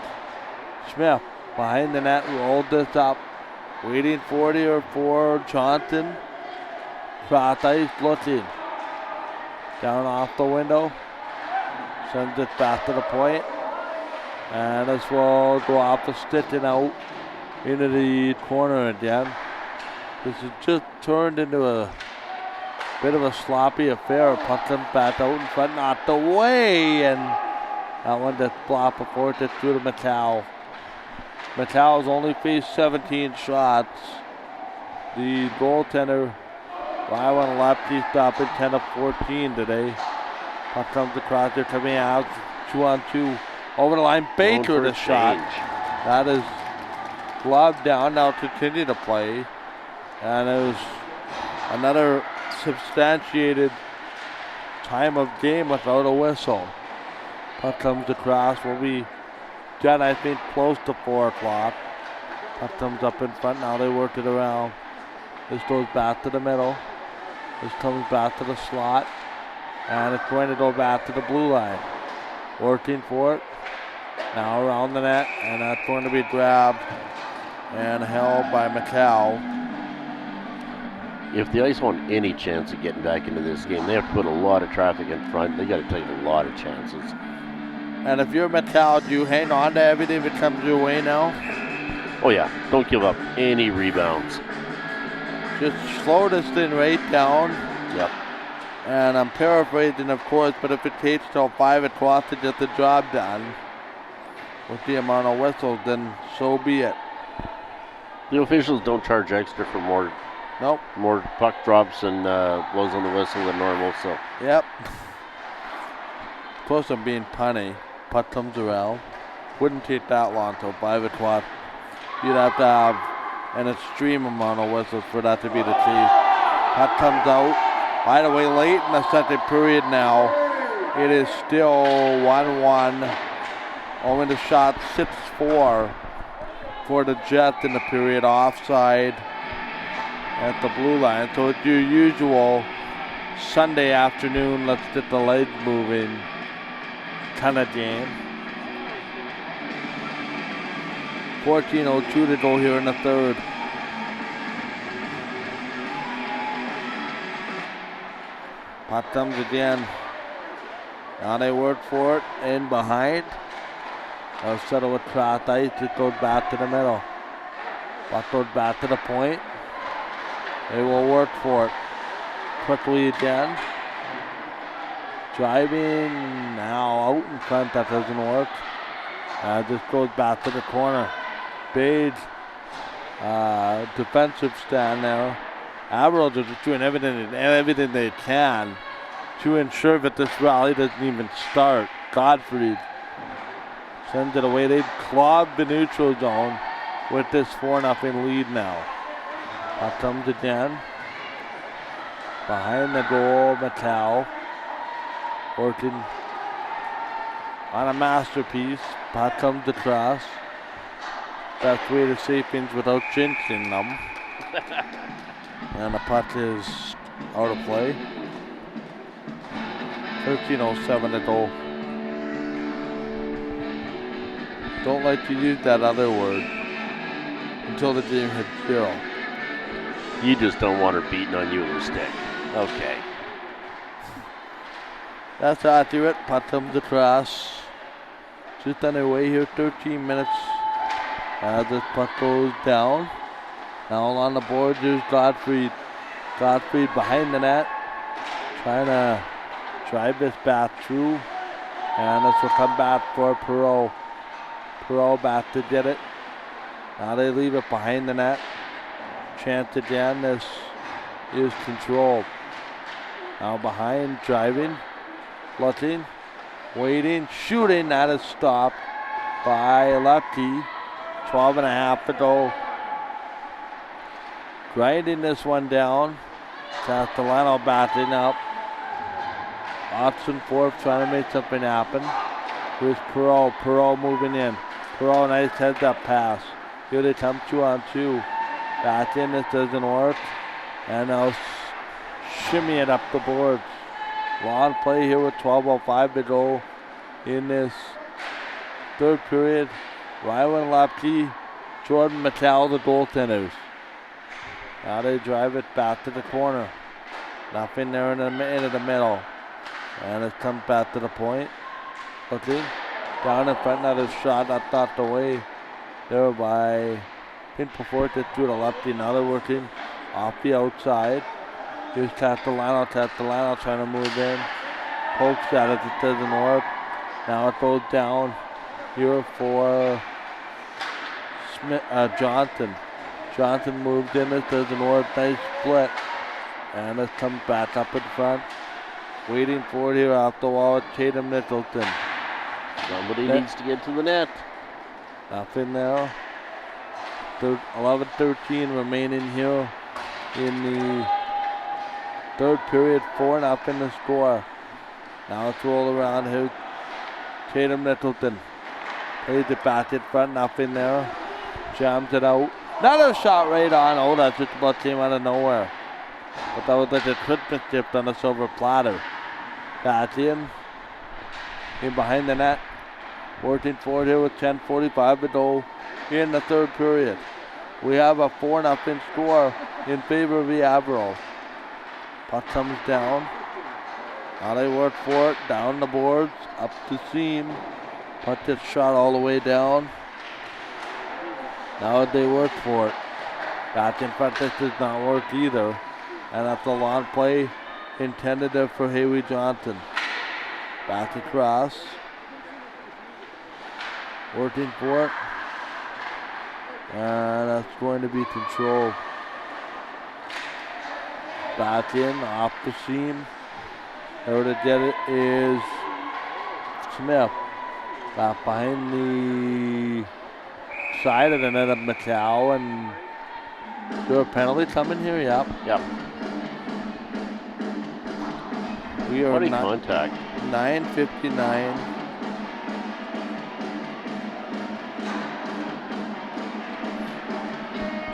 Smith behind the net, rolled this up, waiting for Johnson. Cross ice looking. Down off the window. Sends it back to the point. And this will go off the stick and out into the corner again. This has just turned into a bit of a sloppy affair. Puck comes back out in front, knocked away, and that one just blocked before it gets through to Mattel. Mattel's only faced 17 shots. The goaltender, Rywan Lefty, stopping 10 of 14 today. Puck comes across there, coming out, 2-on-2. Over the line, Baker the shot. That is gloved down, now continue to play. And it was another substantiated time of game without a whistle. Puck comes across, will be done, I think, close to 4 o'clock. Puck comes up in front, now they work it around. This goes back to the middle. This comes back to the slot. And it's going to go back to the blue line. Working for it. Now around the net, and that's going to be grabbed and held by McCall. If the Ice want any chance of getting back into this game, they have to put a lot of traffic in front. They got to take a lot of chances. And if you're McCall, do you hang on to everything that comes your way now? Oh yeah, don't give up any rebounds. Just slow this thing right down. Yep. And I'm paraphrasing, of course, but if it takes till 5 o'clock to get the job done with the amount of whistles, then so be it. The officials don't charge extra for more puck drops and blows on the whistle than normal, so. Yep. Of course, I'm being punny. Puck comes around. Wouldn't take that long till 5 o'clock. You'd have to have an extreme amount of whistles for that to be the case. Puck comes out. By the way, late in the second period now, it is still 1-1. Only the shot 6-4 for the Jets in the period, offside at the blue line. So it's your usual Sunday afternoon, let's get the legs moving kind of game. 14:02 to go here in the third. Puck comes again. Now they work for it in behind. They'll settle with cross ice. It goes back to the middle. Puck goes back to the point. They will work for it. Quickly again. Driving now out in front. That doesn't work. This goes back to the corner. Big defensive stand there. Avros are just doing everything they can to ensure that this rally doesn't even start. Godfrey sends it away. They've clogged the neutral zone with this 4-0 lead now. Puck comes again. Behind the goal, Mattel working on a masterpiece. Puck comes across. Best way to say things without jinxing them. And the puck is out of play. 13:07 to go. Don't like to use that other word until the game hits 0. You just don't want her beating on you with a stick. Okay. That's accurate. Puck comes across. Just underway here, 13 minutes. As this puck goes down. Now on the board, there's Godfrey. Godfrey behind the net. Trying to drive this back through. And this will come back for Perreault. Perreault back to get it. Now they leave it behind the net. Chance again. This is controlled. Now behind, driving. Looking. Waiting. Shooting. That is stopped by Lefty. 12.5 to go. Grinding this one down. Castellano backing up. Oxen Fourth trying to make something happen. Here's Perreault. Perreault moving in. Perreault, nice heads up pass. Here they come 2-on-2. Back in, this doesn't work. And now shimmy it up the boards. Long play here with 12:05 to go in this third period. Rywan Lepke, Jordan Mattel, the goaltenders. Now they drive it back to the corner. Nothing there into the middle. And it comes back to the point. Looking down in front, another shot. That's not the way. There by Pinpoforte through the lefty. Now they're working off the outside. Here's Castellano trying to move in. Pokes at it to the north. Now it goes down here for Johnson. Johnson moved in it to the north. Nice split. And it comes back up in front. Waiting for it here off the wall. Tatum Nicholson. Somebody needs to get to the net. Nothing there. 11-13 remaining here in the third period. 4-0 the score. Now it's rolled around here. Tatum Nicholson plays it back in front. Nothing there. Jams it out. Another shot right on. Oh, that just about came out of nowhere. But that was like a Christmas gift on a silver platter. Back in behind the net. Working forward here with 10:45 to go in the third period. We have a 4-0 score in favor of the Avros. Puck comes down. Now they work for it. Down the boards. Up the seam. Puck gets shot all the way down. Now they work for it. Back in front, this does not work either. And that's a long play intended there for Haley Johnson. Back across. Working for it. And that's going to be control. Back in, off the seam. There to get it is Smith. Back behind the side of the net of Mattel, and is there a penalty coming here? Yep. We are contact. 9:59.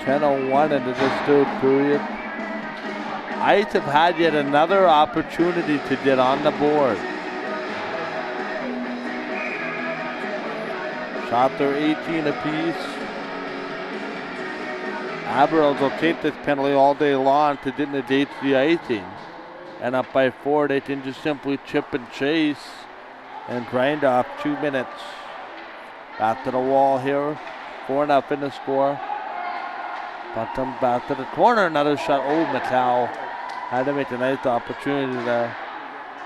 .10:01 into this third period. Ice have had yet another opportunity to get on the board. Shot their 18 apiece. Avros will take this penalty all day long to get negate the icing. And up by 4, they can just simply chip and chase and grind off 2 minutes. Back to the wall here. 4-0 the score. Puck comes back to the corner. Another shot. Oh, Mattel had to make a nice opportunity there.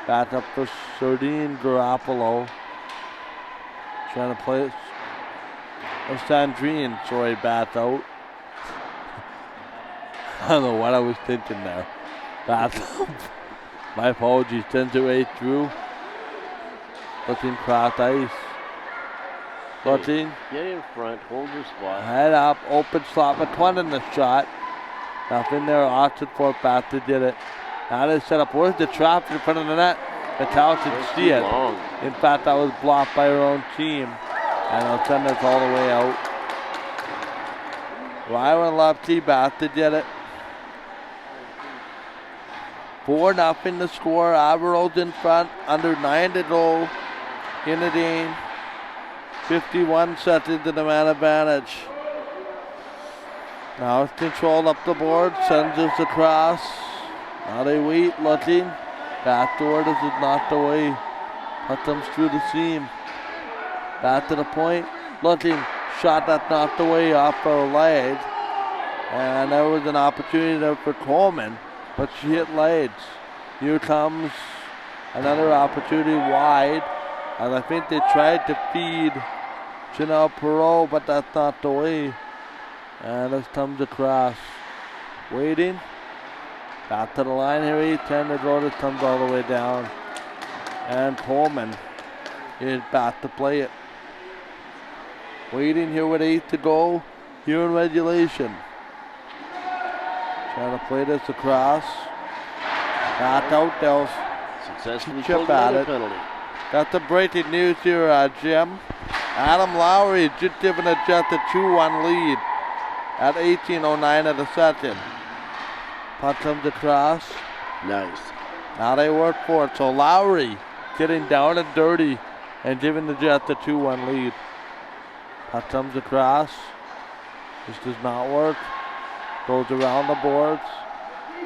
Back up for Sardine Garoppolo. Trying to play it. Oh, Sandrine, sorry, back out. I don't know what I was thinking there. Back up. My apologies. Sends it right through. Looking cross ice. Looking. Get in front. Hold your spot. Head up. Open slot. McClellan in the shot. Nothing there. Oxford for it. Back to did it. Now they set up. Where's the trap in front of the net? Mattel should see it. Long. In fact, that was blocked by her own team. And they'll send us all the way out. Rywan Lepke back to get it. 4-0 the score. Avros in front. Under 9 to go in the game. 51 seconds to the man advantage. Now it's controlled up the board. Sends us across. Now they wait, looking. Backdoor, this is not the way. Puck comes through the seam. Back to the point. Looking. Shot that's not the way off her leg. And there was an opportunity there for Coleman, but she hit legs. Here comes another opportunity wide. And I think they tried to feed Janelle Perot, but that's not the way. And this comes across. Waiting. Back to the line here, 8-10 to go. This comes all the way down. And Coleman is back to play it. Waiting here with 8 to go here in regulation. Trying to play this across. Back out, they'll Successfully chip pulled at another it. penalty. Got the breaking news here, Jim. Adam Lowry just giving a Jets a 2-1 lead at 18:09 of the second. Puck comes across. Nice. Now they work for it. So Lowry getting down and dirty and giving the Jets a 2-1 lead. Puck comes across. This does not work. Goes around the boards.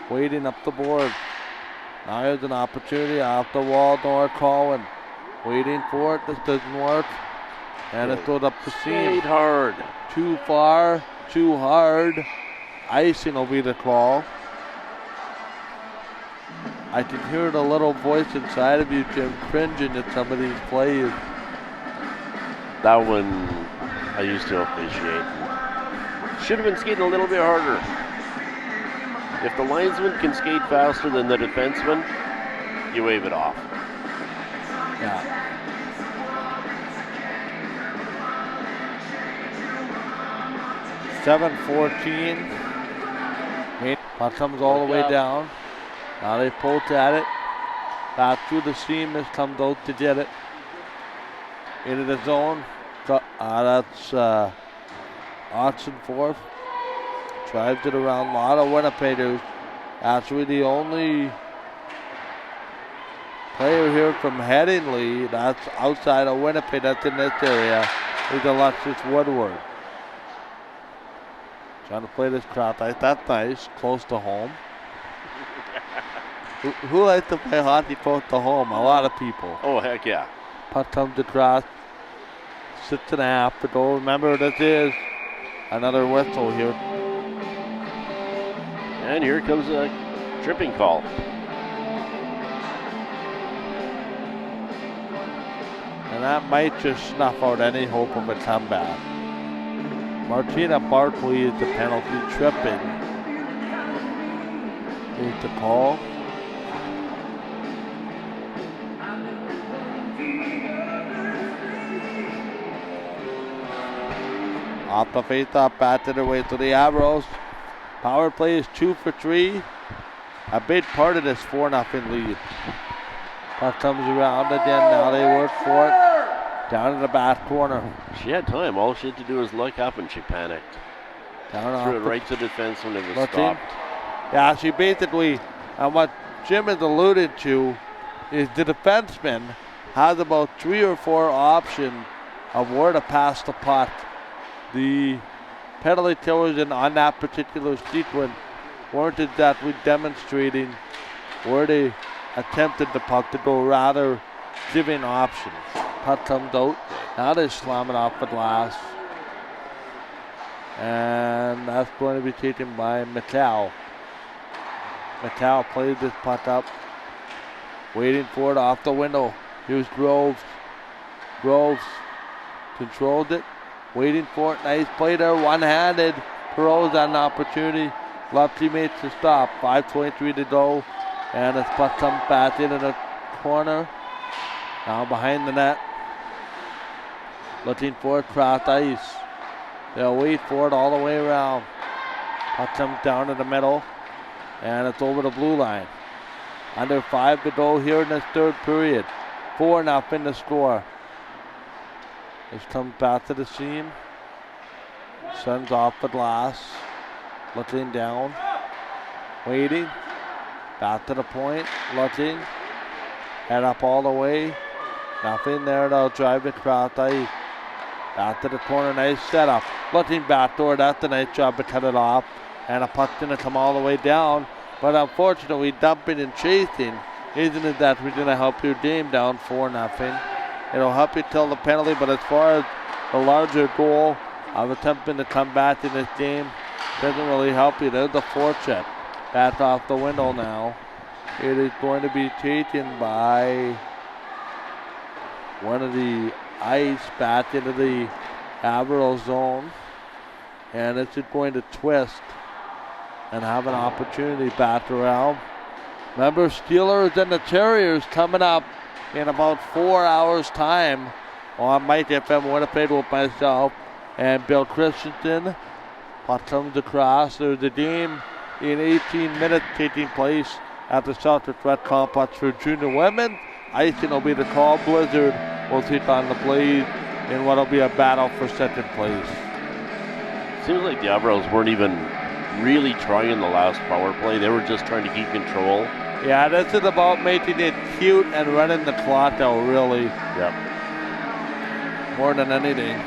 Waiting up the board. Now here's an opportunity off the wall. Nora Cohen waiting for it. This doesn't work. And it's thrown up the seam. Hard. Too far, too hard. Icing will be the call. I can hear the little voice inside of you, Jim, cringing at some of these plays. That one I used to officiate. Should have been skating a little bit harder. If the linesman can skate faster than the defenseman, you wave it off. Yeah. .7:14. Puck comes all the way down. Now they poke at it. Back through the seam. This comes out to get it. Into the zone. That's Oxenforth. Drives it around. A lot of Winnipeggers. Actually the only player here from Headingley that's outside of Winnipeg that's in this area is Alexis Woodward. Trying to play this crowd ice. That's nice. Close to home. Who likes to play hockey close to home? A lot of people. Oh, heck yeah. Puck comes across. 6.5 to go. Remember, this is another whistle here. And here comes a tripping call. And that might just snuff out any hope of a comeback. Martina Barkley is the penalty. Tripping is the call. Off the face-off, batted away to the Avros. Power play is 2 for 3. A big part of this 4-0 lead. Puck comes around again. Now they work for it. Down in the back corner. She had time. All she had to do was look up and she panicked. Down Threw it right to defense when it was Looking. stopped. Yeah, she basically, and what Jim has alluded to, is the defenseman has about 3 or 4 options of where to pass the puck. The penalty killers on that particular sequence weren't exactly demonstrating where they attempted the puck to go, rather giving options. Puck comes out. Now they're slamming off the glass. And that's going to be taken by McCall. McCall plays this puck up. Waiting for it off the window. Here's Groves. Groves controlled it. Waiting for it. Nice play there. One-handed. Perot's on an opportunity. Left teammates to stop. 5:23 to go. And this puck comes back into the corner. Now behind the net. Looking for it. Cross ice. They'll wait for it all the way around. Puck comes down to the middle. And it's over the blue line. Under 5 to go here in this third period. 4-0 to score. This comes back to the seam. Sends off the glass. Looking down. Waiting. Back to the point. Looking. Head up all the way. Nothing there. They'll drive it across ice. Back to the corner. Nice setup. Looking backdoor. That's a nice job to cut it off. And a puck's going to come all the way down. But unfortunately, dumping and chasing isn't it that we're going to help your game down 4-0. It'll help you till the penalty, but as far as the larger goal of attempting to come back in this game, doesn't really help you. There's the forecheck. Back off the window now. It is going to be taken by one of the Ice back into the Avro zone. And it's just going to twist and have an opportunity back around. Remember, Steelers and the Terriers coming up in about 4 hours' time on Mike FM Winnipeg with myself and Bill Christensen. Puck comes across. There's a game in 18 minutes taking place at the Celtic Red Complex for junior women. Icing will be the call. Blizzard will take on the Blaze in what will be a battle for second place. Seems like the Avros weren't even really trying the last power play. They were just trying to keep control. Yeah, this is about making it cute and running the clock out, really. Yep. More than anything.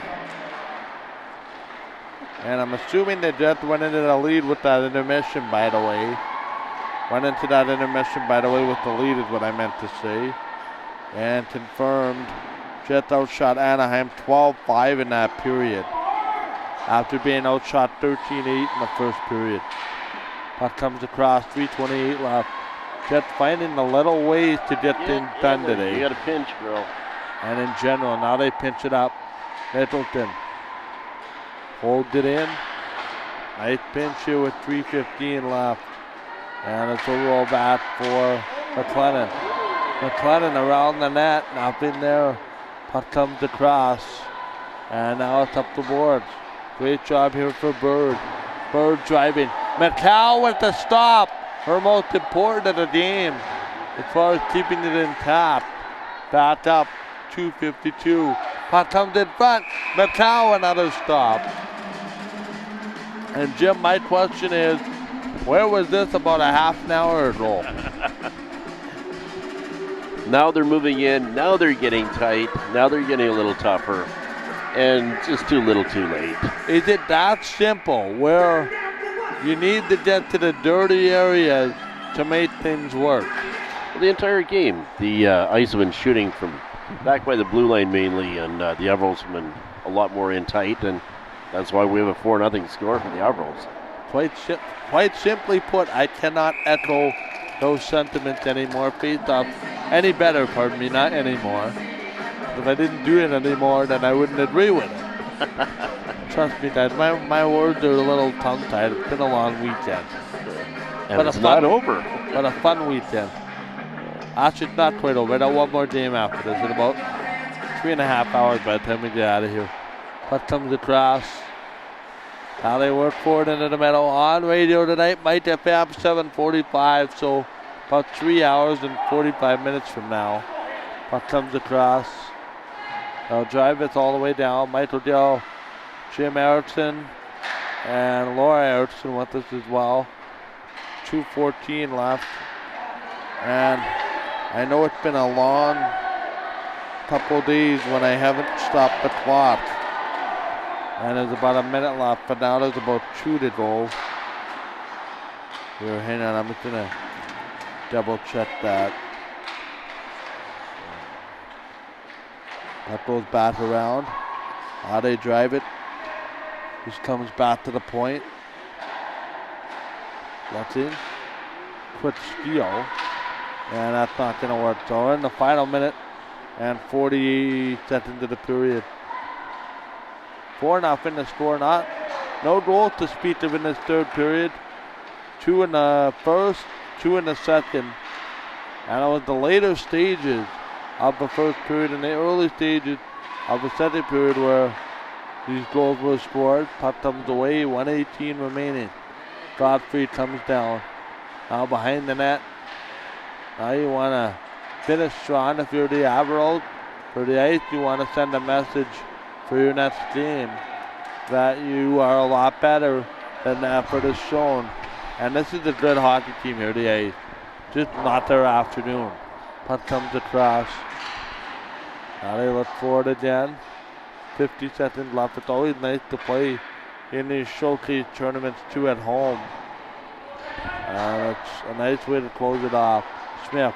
And I'm assuming the Jets went into the lead with that intermission, by the way. Went into that intermission, by the way, with the lead is what I meant to say. And confirmed, Jets outshot Anaheim 12-5 in that period. After being outshot 13-8 in the first period. Puck comes across, 3:28 left. Jets finding the little ways to get things done today. You got a pinch, girl. And in general, now they pinch it up. Middleton holds it in. Nice pinch here with 3:15 left. And it's a roll back for McLennan. McLennan around the net, nothing there. Puck comes across. And now it's up the boards. Great job here for Bird. Bird driving. McCall with the stop. Her most important of the game as far as keeping it intact. Back up, 2:52. Puck comes in front. McCall another stop. And Jim, my question is, where was this about a half an hour ago? Now they're moving in. Now they're getting tight. Now they're getting a little tougher. And just too little too late. Is it that simple where you need to get to the dirty areas to make things work? Well, the entire game, the Ice have been shooting from back by the blue line mainly, and the Avros have been a lot more in tight, and that's why we have a 4-0 score for the Avros. Quite simply put, I cannot echo those sentiments anymore. Any better, pardon me, not anymore. If I didn't do it anymore, then I wouldn't agree with it. Trust me, Dad, my words are a little tongue-tied. It's been a long weekend. And but it's not over. But a fun weekend. Actually, not quite over. I got one more game after this in about 3.5 hours by the time we get out of here. Puck comes across. Now they work forward into the middle. On radio tonight, Mike FM 7:45, so about 3 hours and 45 minutes from now. Puck comes across. They'll drive it all the way down. Michael Dell, Jim Erickson, and Laura Erickson with us as well. 2:14 left. And I know it's been a long couple days when I haven't stopped the clock. And there's about a minute left, but now there's about 2 to go. Here, hang on, I'm just gonna double check that. That goes back around. How they drive it. This comes back to the point. That's in. Quick steal. And that's not going to work. So we're in the final minute and 40 seconds of the period. 4-0 the score. No goals to speak of in this third period. 2 in the first, 2 in the second. And it was the later stages of the first period and the early stages of the second period where these goals were scored. Puck comes away, 1:18 remaining. Godfrey comes down. Now behind the net. Now you want to finish strong if you're the Avros. For the Ice, you want to send a message for your next game that you are a lot better than the effort is shown. And this is a good hockey team here, the Ice. Just not their afternoon. Puck comes across. Now they look forward again. 50 seconds left. It's always nice to play in these showcase tournaments too at home. It's a nice way to close it off. Smith,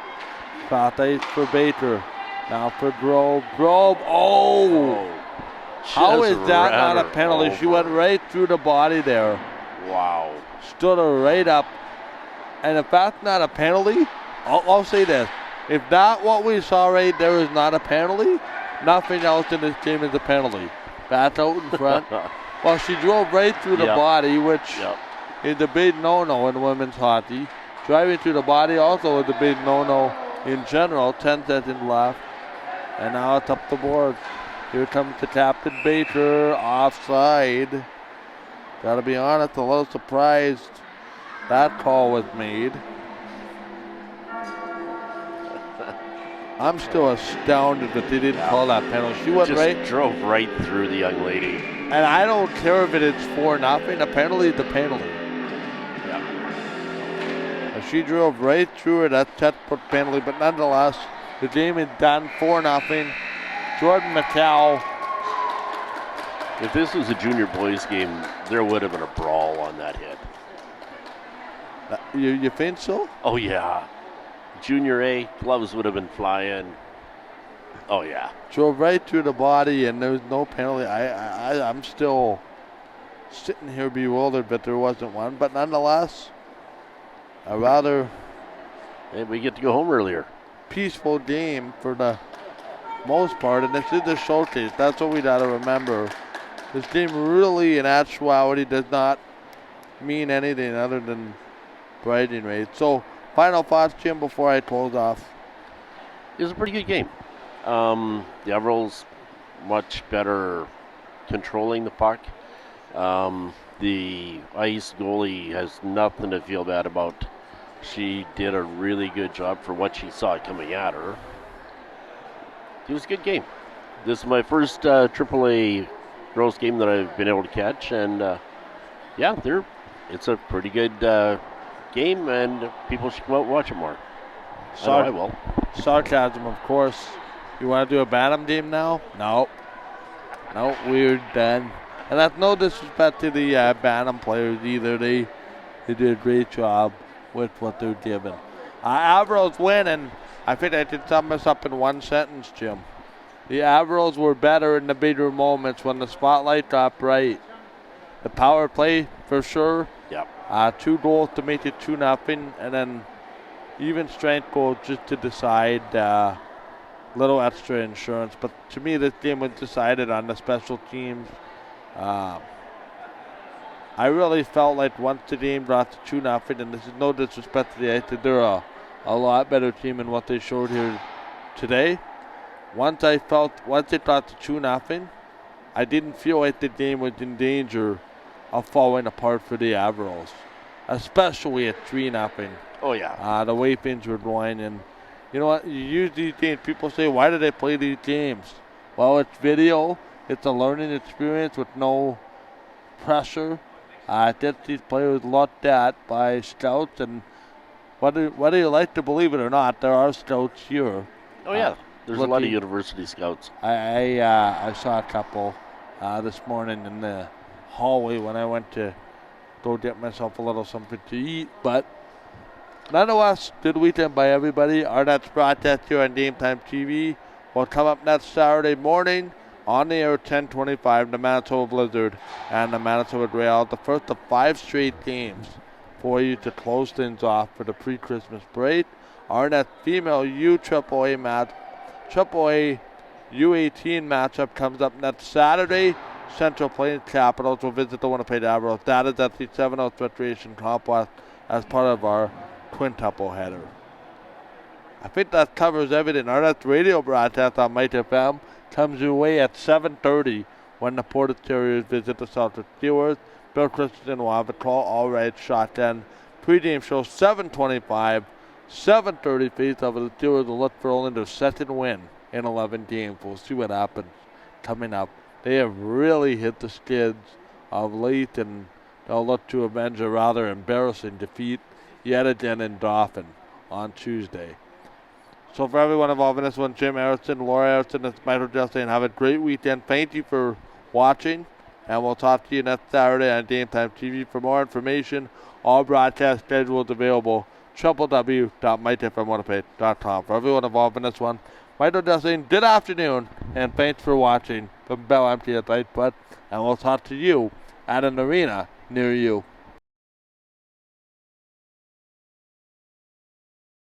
cross ice for Baker. Now for Grove. Grove, oh! How is that not a penalty? She went right through the body there. Wow. Stood her right up. And if that's not a penalty, I'll say this. If that what we saw right there is not a penalty, nothing else in this game is a penalty. Back out in front. Well, she drove right through the body, which is a big no-no in women's hockey. Driving through the body also is a big no-no in general. 10 seconds left. And now it's up the board. Here comes the captain, Baker, offside. Gotta be honest, a little surprised that call was made. I'm still astounded that they didn't call that penalty. She went just drove right through the young lady. And I don't care if it is 4-0. A penalty is a penalty. Yeah. she drove right through it at set-foot penalty, but nonetheless, the game is done 4-0. Jordan McCall. If this was a junior boys game, there would have been a brawl on that hit. You think so? Oh, yeah. Junior A, gloves would have been flying. Oh, yeah. Drove right through the body, and there was no penalty. I'm still sitting here bewildered that there wasn't one, but nonetheless, a rather Hey, we get to go home earlier. peaceful game for the most part, and this is the showcase. That's what we got to remember. This game really, in actuality, does not mean anything other than bragging rights. So, final thoughts, Jim, before I close off. It was a pretty good game. The Avros much better controlling the puck. The Ice goalie has nothing to feel bad about. She did a really good job for what she saw coming at her. It was a good game. This is my first AAA girls game that I've been able to catch, and it's a pretty good game, and people should come out and watch it more. I know I will. Sarcasm, of course. You want to do a Bantam game now? No. No, we're done. And that's no disrespect to the Bantam players either. They did a great job with what they're given. Avros win, and I think I did sum this up in one sentence, Jim. The Avros were better in the bigger moments when the spotlight got bright. The power play, for sure. Yep. 2 goals to make it 2-0, and then even strength goals just to decide little extra insurance. But to me, this game was decided on the special teams. I really felt like once the game got to 2-0, and this is no disrespect to the Ice, they're a lot better team than what they showed here today. Once it got to 2-0, I didn't feel like the game was in danger of falling apart for the Avros, especially at 3-0. Oh, yeah. The way things were going, and you know what? You use these games. People say, why do they play these games? Well, it's video. It's a learning experience with no pressure. I think these players looked at by scouts, and whether you like to believe it or not, there are scouts here. Oh, yeah. There's a lot of university scouts. I saw a couple this morning in the hallway when I went to go get myself a little something to eat. But nonetheless, good weekend by everybody. Our next broadcast here on Game Time TV will come up next Saturday morning on the air 10:25, the Manitoba Blizzard and the Manitoba Rail. The first of 5 straight games for you to close things off for the pre-Christmas break. Our next female AAA U18 matchup comes up next Saturday. Central Plains Capitals will visit the Winnipeg Avros. That is at the 7-0 Recreation Complex as part of our quintuple header. I think that covers everything. Our next radio broadcast on Might FM comes your way at 7:30 when the Portage Terriers visit the Celtic Steelers. Bill Christensen will have a call, all right, shotgun. Pre-game show 7:25. 7:30 face-off of the Steelers will look for only their second win in 11 games. We'll see what happens coming up. They have really hit the skids of late, and they'll look to avenge a rather embarrassing defeat yet again in Dauphin on Tuesday. So for everyone involved in this one, Jim Harrison, Laura Harrison, and Michael Justin, have a great weekend. Thank you for watching, and we'll talk to you next Saturday on Game Time TV. For more information, all broadcast schedules available, www.mightfmwinnipeg.com. For everyone involved in this one, Michael Justin, good afternoon, and thanks for watching from Bell Empty at Lightfoot, and we'll talk to you at an arena near you.